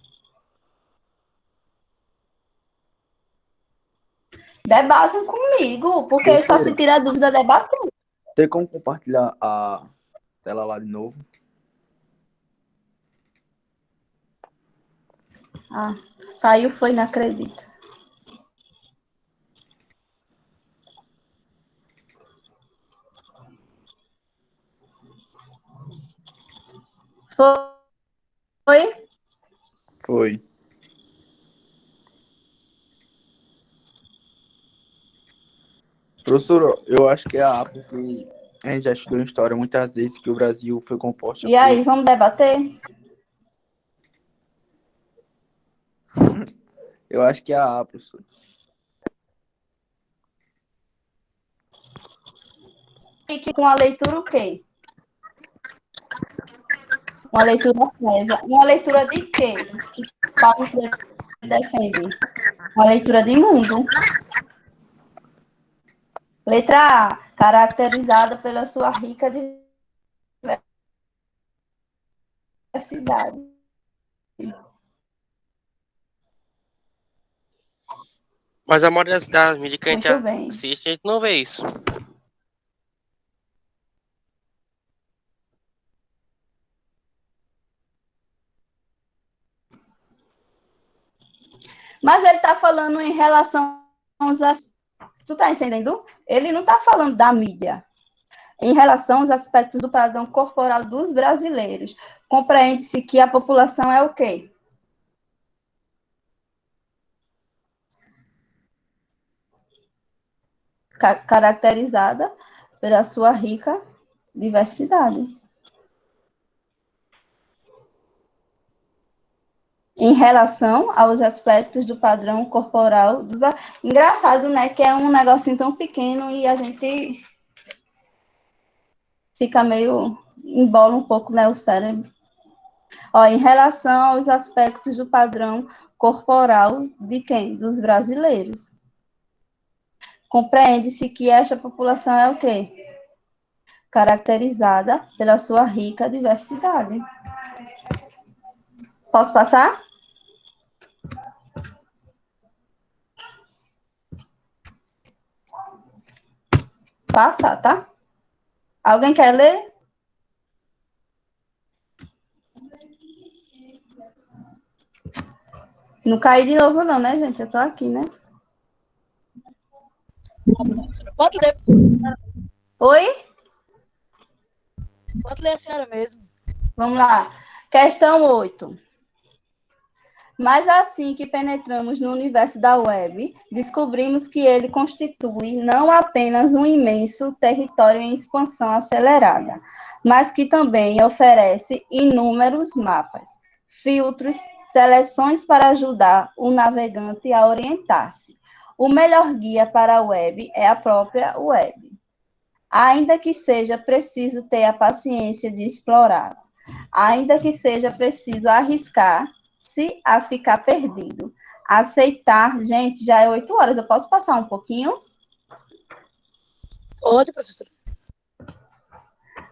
Debatam comigo, porque só se professora, tira a dúvida debatendo. tem como compartilhar a tela lá de novo? Ah, saiu, foi, não acredito. Foi? Foi. Professora, eu acho que é a A, porque a gente já estudou em história muitas vezes que o Brasil foi composto E aí, vamos debater? Eu acho que é a A, professor. Fique com a leitura o quê? Uma leitura prévia. Uma leitura de quê? Que Paulo Freire defende? Uma leitura de mundo. Letra A, caracterizada pela sua rica diversidade. Mas a maioria das mídias que a gente Muito bem. assiste, a gente não vê isso. Mas ele está falando em relação aos... Tu tá entendendo? Ele não está falando da mídia. Em relação aos aspectos do padrão corporal dos brasileiros, compreende-se que a população é o quê? Caracterizada pela sua rica diversidade. Em relação aos aspectos do padrão corporal. Engraçado, né? Que é um negocinho tão pequeno e a gente fica meio... embola um pouco, né, o cérebro. Ó, em relação aos aspectos do padrão corporal de quem? Dos brasileiros. Compreende-se que esta população é o quê? Caracterizada pela sua rica diversidade. Posso passar? Passa, tá? Alguém quer ler? Não caí de novo não, né, gente? Eu tô aqui, né? Pode ler, Oi? pode ler a senhora mesmo. Vamos lá. Questão 8. Mas assim que penetramos no universo da web, descobrimos que ele constitui não apenas um imenso território em expansão acelerada, mas que também oferece inúmeros mapas, filtros, seleções para ajudar o navegante a orientar-se. O melhor guia para a web é a própria web, ainda que seja preciso ter a paciência de explorar, ainda que seja preciso arriscar-se a ficar perdido. Aceitar, gente, já é 8 horas, eu posso passar um pouquinho? Pode, professora.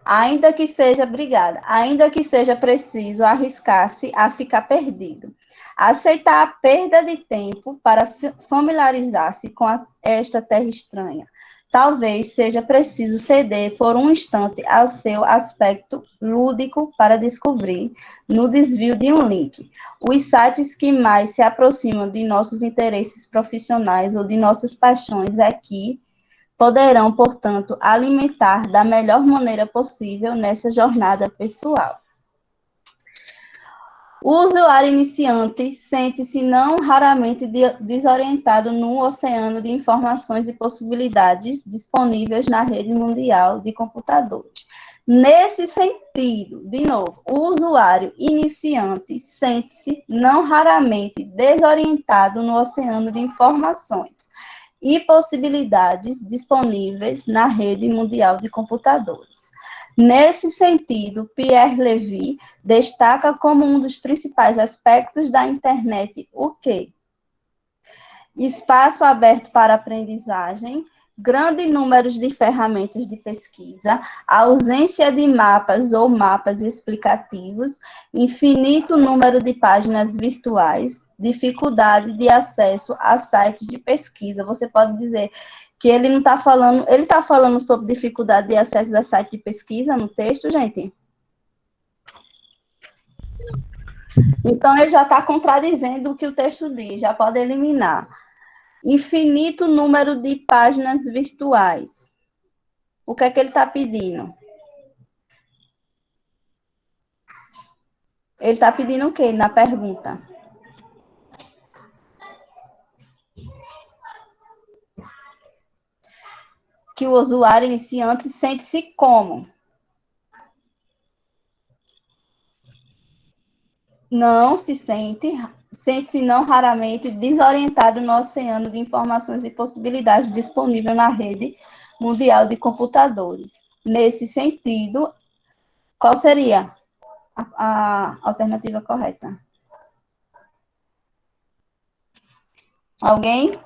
Ainda que seja, obrigada, ainda que seja preciso arriscar-se a ficar perdido. Aceitar a perda de tempo para familiarizar-se com esta terra estranha. Talvez seja preciso ceder por um instante ao seu aspecto lúdico para descobrir, no desvio de um link, os sites que mais se aproximam de nossos interesses profissionais ou de nossas paixões aqui poderão, portanto, alimentar da melhor maneira possível nessa jornada pessoal. O usuário iniciante sente-se não raramente desorientado no oceano de informações e possibilidades disponíveis na rede mundial de computadores. Nesse sentido, de novo, o usuário iniciante sente-se não raramente desorientado no oceano de informações e possibilidades disponíveis na rede mundial de computadores. Nesse sentido, Pierre Levy destaca como um dos principais aspectos da internet o quê? Espaço aberto para aprendizagem, grande número de ferramentas de pesquisa, ausência de mapas ou mapas explicativos, infinito número de páginas virtuais, dificuldade de acesso a sites de pesquisa. Você pode dizer que ele não está falando, ele está falando sobre dificuldade de acesso a site de pesquisa no texto, gente? Então, ele já está contradizendo o que o texto diz, já pode eliminar. Infinito número de páginas virtuais. O que é que ele está pedindo? Ele está pedindo o quê na pergunta? Que o usuário iniciante sente-se como? Não se sente, sente-se não raramente desorientado no oceano de informações e possibilidades disponível na rede mundial de computadores. Nesse sentido, qual seria a alternativa correta? Alguém?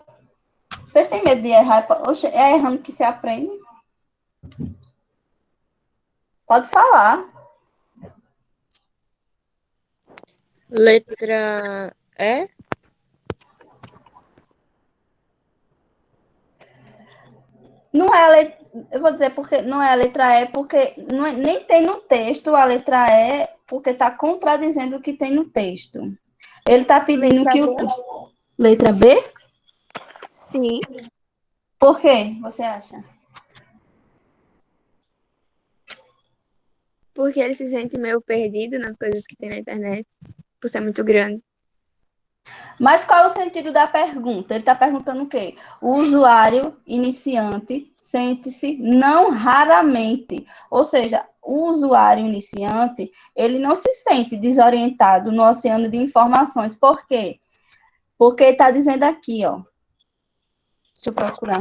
Vocês têm medo de errar? Oxe, é errando que se aprende? Pode falar. Letra E? Não é a letra, eu vou dizer porque não é a letra E, porque não é, nem tem no texto a letra E, porque está contradizendo o que tem no texto. Ele está pedindo Letra que B? o... Letra B? Sim, Por quê, você acha? porque ele se sente meio perdido nas coisas que tem na internet, por ser muito grande. Mas qual é o sentido da pergunta? Ele está perguntando o quê? O usuário iniciante sente-se não raramente, ou seja, o usuário iniciante, ele não se sente desorientado no oceano de informações. Por quê? Porque está dizendo aqui, ó. Deixa eu procurar.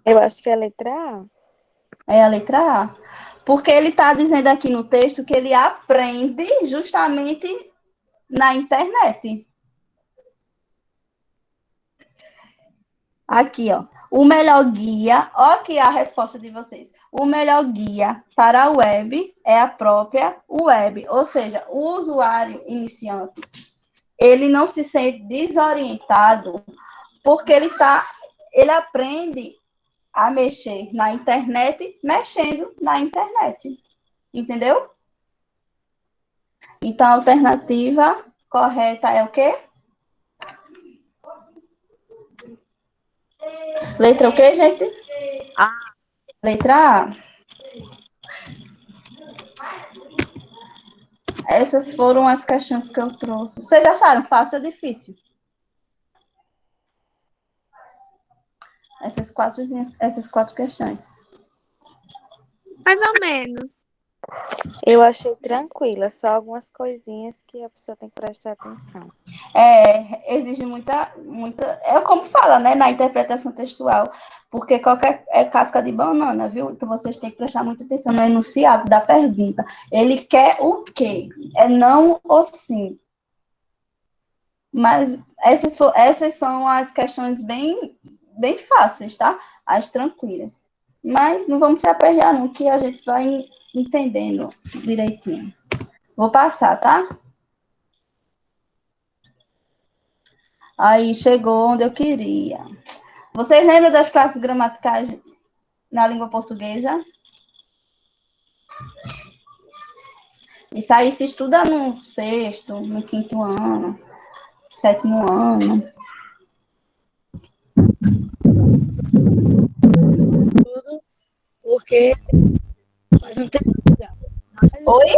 Eu acho que é a letra A. É a letra A. Porque ele está dizendo aqui no texto que ele aprende justamente na internet. Aqui, ó. O melhor guia, ó aqui a resposta de vocês. O melhor guia para a web é a própria web. Ou seja, o usuário iniciante, ele não se sente desorientado porque ele aprende a mexer na internet, mexendo na internet. Entendeu? Então, a alternativa correta é o quê? Letra o quê, gente? A. Letra A. Essas foram as questões que eu trouxe. Vocês acharam fácil ou difícil? Essas quatro questões. Mais ou menos. Eu achei tranquila, só algumas coisinhas que a pessoa tem que prestar atenção. Exige muita. É como fala, né, na interpretação textual, porque qualquer casca de banana, viu? Então vocês têm que prestar muita atenção no enunciado da pergunta. Ele quer o quê? É não ou sim. Mas essas são as questões bem fáceis, tá? As tranquilas. Mas não vamos se aperrear, não, que a gente vai entendendo direitinho. Vou passar, tá? Aí chegou onde eu queria. Vocês lembram das classes gramaticais na língua portuguesa? Isso aí se estuda no sexto, no quinto ano, sétimo ano. Tudo porque faz um tempo. Mas Oi?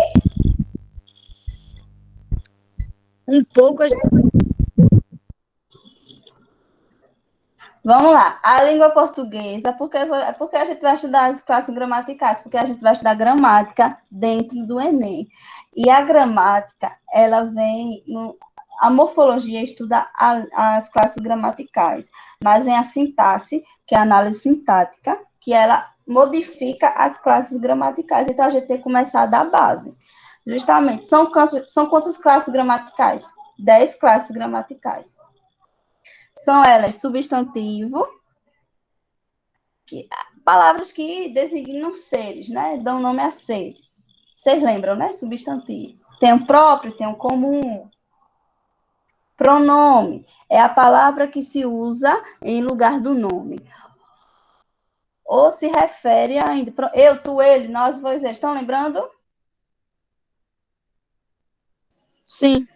um pouco a gente Vamos lá. A língua portuguesa, porque a gente vai estudar as classes gramaticais? Porque a gente vai estudar gramática dentro do Enem. E a gramática, ela vem... A morfologia estuda as classes gramaticais, mas vem a sintaxe, que é a análise sintática, que ela modifica as classes gramaticais. Então, a gente tem que começar da base. Justamente, são quantas classes gramaticais? 10 classes gramaticais. São elas substantivo, palavras que designam seres, né? Dão nome a seres. Vocês lembram, né? Substantivo. Tem o próprio, tem o comum. Pronome é a palavra que se usa em lugar do nome. Ou se refere ainda. Eu, tu, ele, nós, vocês. Estão lembrando? sim.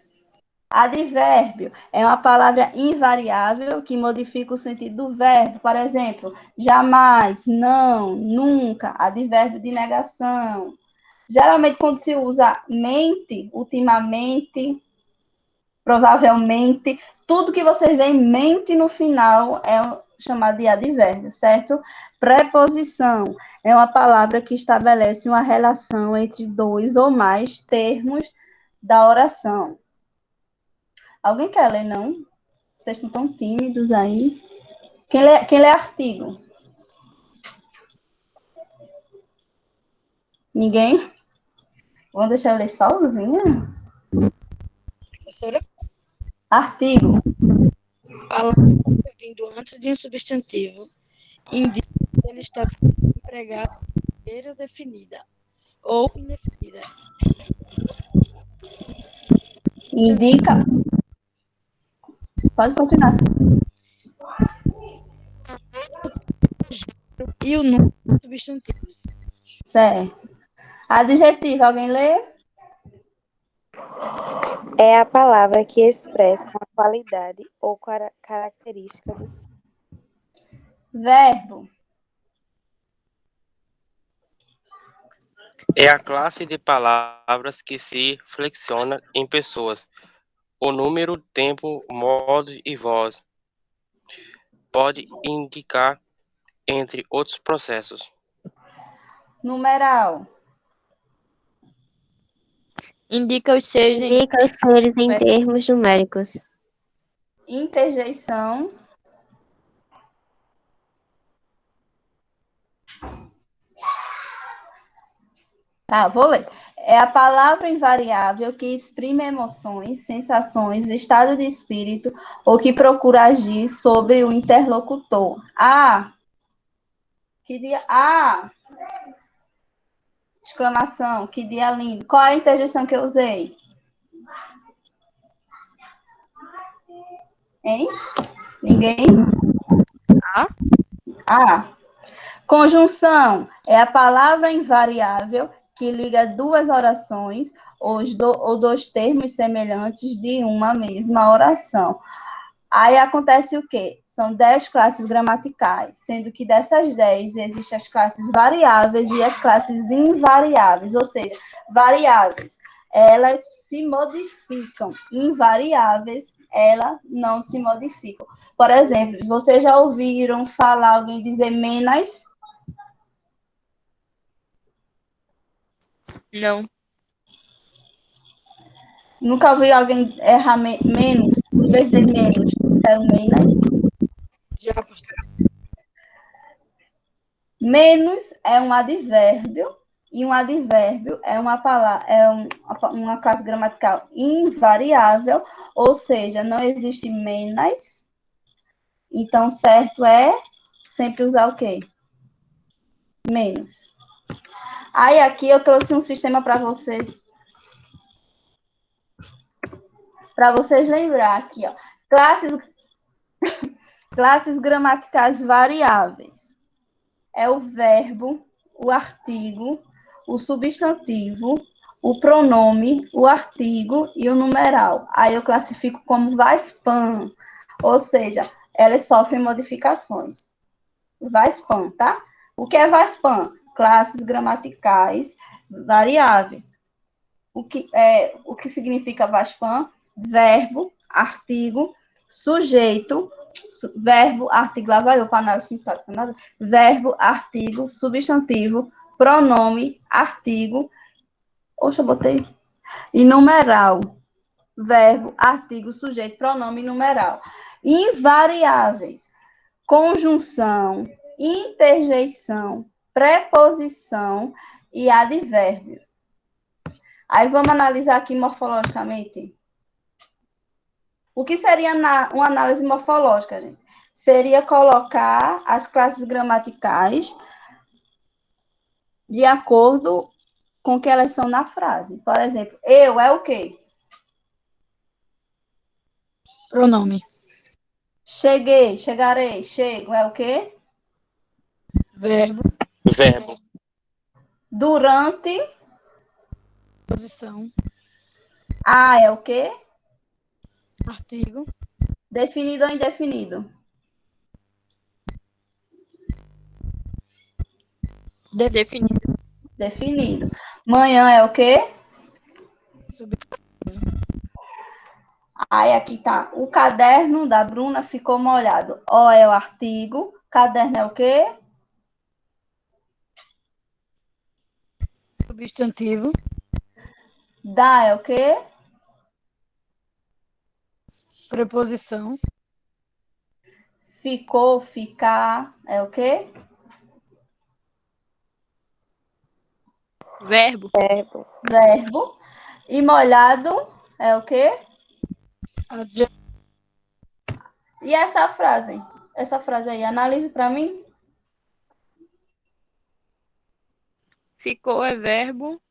Advérbio é uma palavra invariável que modifica o sentido do verbo. Por exemplo, jamais, não, nunca. Advérbio de negação. Geralmente, quando se usa mente, ultimamente, provavelmente, tudo que vocês veem mente no final é chamado de advérbio, certo? Preposição é uma palavra que estabelece uma relação entre dois ou mais termos da oração. Alguém quer ler, não? Vocês estão tão tímidos aí. Quem lê artigo? Ninguém? Vou deixar eu ler sozinha? Professora, Artigo. palavra vindo antes de um substantivo indica que ele está sendo empregado de maneira definida ou indefinida. Indica. Pode continuar. E e o número de substantivos. Certo. Adjetivo, alguém lê? É a palavra que expressa uma qualidade ou característica do ser. Verbo. É a classe de palavras que se flexiona em pessoas. O número, tempo, modo e voz pode indicar, entre outros processos. Numeral. Indica os seres em Indica os seres em termos numéricos. Interjeição. Tá, vou ler. É a palavra invariável que exprime emoções, sensações, estado de espírito ou que procura agir sobre o interlocutor. Ah! Que dia. Ah! Exclamação, que dia lindo. Qual é a interjeição que eu usei? Hein? Ninguém? Ah. Conjunção é a palavra invariável que liga duas orações ou dois termos semelhantes de uma mesma oração. Aí acontece o quê? São 10 classes gramaticais, sendo que dessas 10 existem as classes variáveis e as classes invariáveis, ou seja, variáveis, elas se modificam, invariáveis, elas não se modificam. Por exemplo, vocês já ouviram falar alguém dizer menos? Não. Nunca ouvi alguém errar menos, em vez de menos, disseram menos? Já, professor. Menos é um advérbio, e um advérbio é uma palavra, uma classe gramatical invariável, ou seja, não existe menos. Então, certo é sempre usar o quê? Menos. Aí, aqui eu trouxe um sistema para vocês lembrar aqui, ó. Classes gramaticais variáveis. É o verbo, o artigo, o substantivo, o pronome, o artigo e o numeral. Aí eu classifico como VASPAN, ou seja, elas sofrem modificações. VASPAN, tá? O que é VASPAN? Classes gramaticais variáveis. O que significa VASPAN? Verbo, artigo, sujeito, verbo, artigo, lá vai eu para análise sintática, nada. Verbo, artigo, substantivo, pronome, artigo, oxe, eu botei, e numeral. Verbo, artigo, sujeito, pronome e numeral. Invariáveis, conjunção, interjeição, preposição e advérbio. Aí vamos analisar aqui morfologicamente. O que seria uma análise morfológica, gente? Seria colocar as classes gramaticais de acordo com o que elas são na frase. Por exemplo, eu é o quê? Pronome. Cheguei, chegarei, chego é o quê? Verbo. Verbo. Durante. Posição. A é o quê? Artigo. Definido ou indefinido? Definido. Definido. Manhã é o quê? Aí aqui tá. O caderno da Bruna ficou molhado. O é o artigo. Caderno é o quê? Substantivo. Da é o quê? Preposição. Ficou, ficar é o quê? Verbo. Verbo. E molhado é o quê? Adjetivo. E essa frase? Essa frase aí, analise para mim. Ficou é verbo.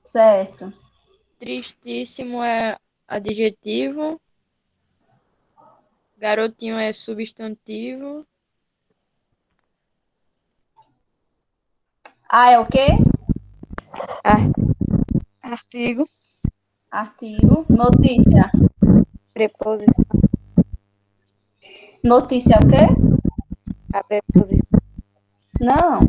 Certo. Tristíssimo é adjetivo. Garotinho é substantivo. A é o quê? Artigo. Artigo. Notícia. Preposição. Notícia é o quê? A preposição. Não.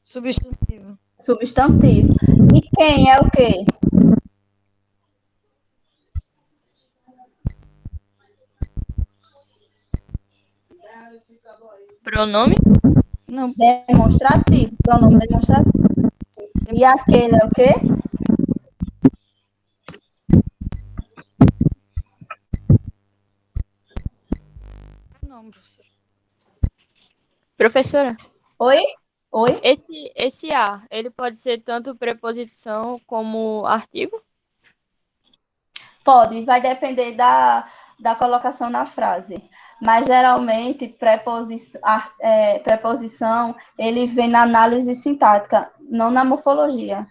Substantivo. Substantivo. E quem é o quê? Pronome? Não, Demonstrativo. Pronome demonstrativo. E aquele é o quê? não, professora. Professora, Oi? Oi? esse a, ele pode ser tanto preposição como artigo? Pode, vai depender da colocação na frase. Mas, geralmente, preposição, ele vem na análise sintática, não na morfologia,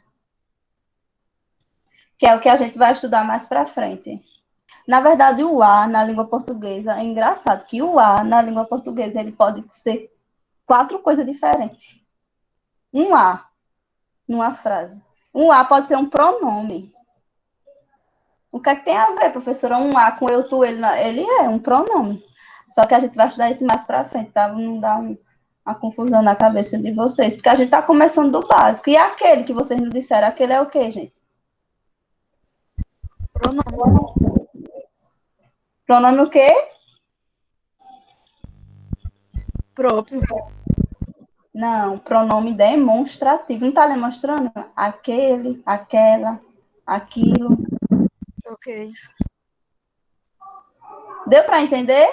que é o que a gente vai estudar mais para frente. Na verdade, o A, na língua portuguesa, é engraçado que o A, na língua portuguesa, ele pode ser 4 coisas diferentes. Um A, numa frase. Um A pode ser um pronome. O que é que tem a ver, professora? Um A com eu, tu, ele, ele é um pronome. Só que a gente vai estudar isso mais para frente, para não dar uma confusão na cabeça de vocês. Porque a gente está começando do básico. E aquele que vocês nos disseram, aquele é o quê, gente? Pronome. Pronome o quê? Próprio. Não, pronome demonstrativo. Não está demonstrando? Aquele, aquela, aquilo. Ok. Deu para entender?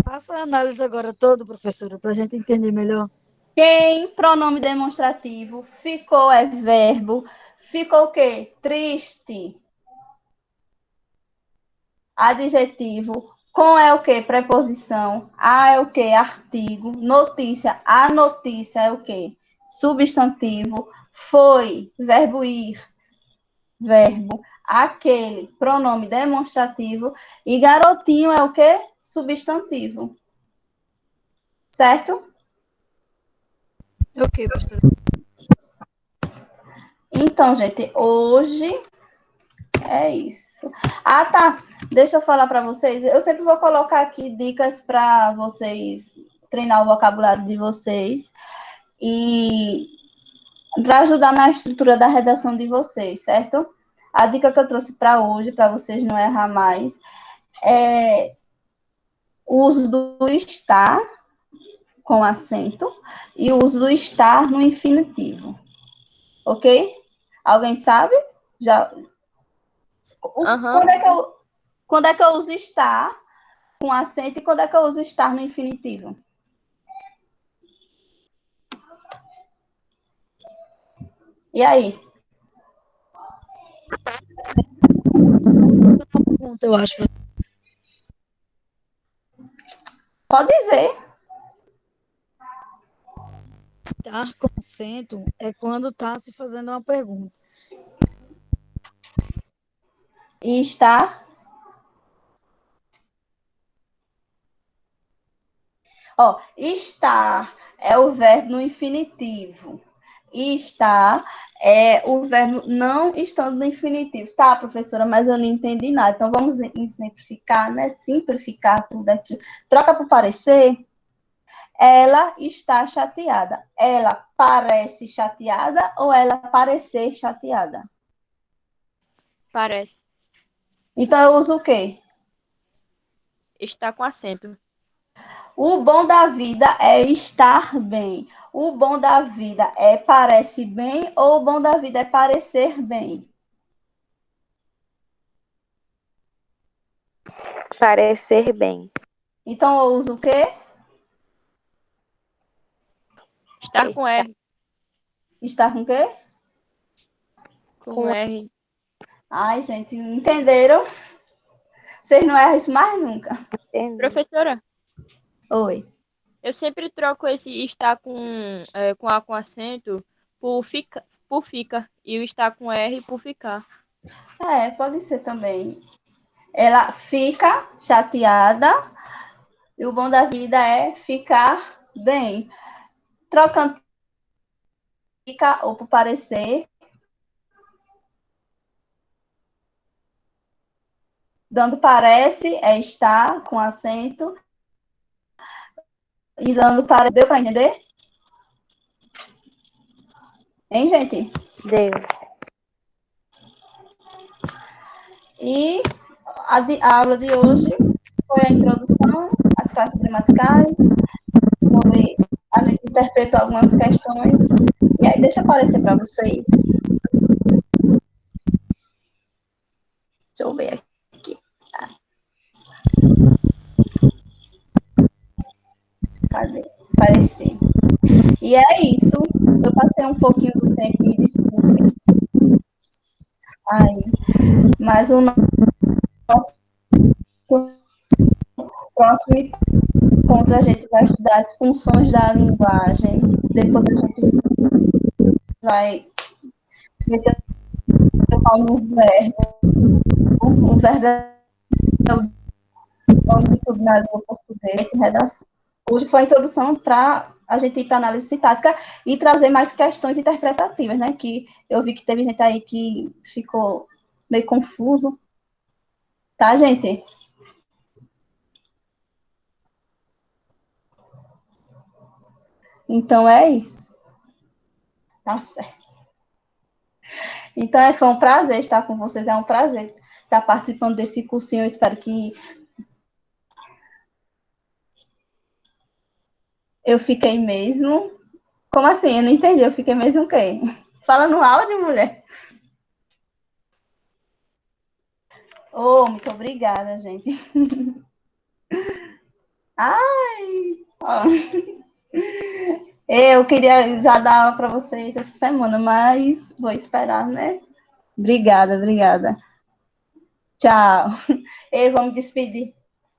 Faça a análise agora toda, professora, para a gente entender melhor. Quem, pronome demonstrativo, ficou é verbo, ficou o quê? Triste. Adjetivo, com é o quê? Preposição, a é o quê? Artigo, notícia, a notícia é o quê? Substantivo, foi, verbo ir, verbo, aquele, pronome demonstrativo, e garotinho é o quê? Substantivo. Certo? Ok, professora. Então, gente, hoje é isso. Ah, tá. Deixa eu falar para vocês. Eu sempre vou colocar aqui dicas para vocês treinar o vocabulário de vocês e para ajudar na estrutura da redação de vocês, certo? A dica que eu trouxe para hoje, para vocês não errar mais, é o uso do estar com acento e o uso do estar no infinitivo. Ok? Alguém sabe? Já. Aham. Quando é que eu uso estar com acento e quando é que eu uso estar no infinitivo? E aí? Pergunta, eu acho. Pode dizer. Estar com acento é quando está se fazendo uma pergunta. E estar. Ó, estar é o verbo no infinitivo. E estar é o verbo não estando no infinitivo. Tá, professora, mas eu não entendi nada. Então vamos simplificar, né? Simplificar tudo aqui. Troca por parecer. Ela está chateada. Ela parece chateada ou ela parecer chateada? Parece. Então eu uso o quê? Está com acento. O bom da vida é estar bem. O bom da vida é parece bem ou o bom da vida é parecer bem? Parecer bem. Então eu uso o quê? Estar com R. Estar com o quê? Com R. Ai, gente, entenderam? Vocês não erram isso mais nunca. Entendi. Professora, Oi. eu sempre troco esse estar com A com acento por fica. E o estar com R por ficar. É, pode ser também. ela fica chateada, e o bom da vida é ficar bem. Trocando fica ou por parecer, dando parece é estar com acento, e dando para. Deu para entender? Hein, gente? Deu. E a aula de hoje foi a introdução às classes gramaticais, sobre a gente interpretou algumas questões. E aí, deixa eu aparecer para vocês. Deixa eu ver aqui. Cadê? Aparecer. E é isso. Eu passei um pouquinho do tempo, me desculpe. Aí. Mas o nosso próximo encontro a gente vai estudar as funções da linguagem. Depois a gente vai meter o pau no verbo. O verbo é o nome de tudo na língua portuguesa, em redação. Hoje foi a introdução para a gente ir para análise sintática e trazer mais questões interpretativas, né? Que eu vi que teve gente aí que ficou meio confuso. Tá, gente? Então é isso. Tá certo. Então foi um prazer estar com vocês, é um prazer estar participando desse cursinho. Eu espero que eu fiquei mesmo. Como assim? Eu não entendi. Eu fiquei mesmo o quê? Fala no áudio, mulher. Oh, muito obrigada, gente. Ai! Ó. Eu queria já dar para vocês essa semana, mas vou esperar, né? Obrigada, obrigada. Tchau. E vamos despedir.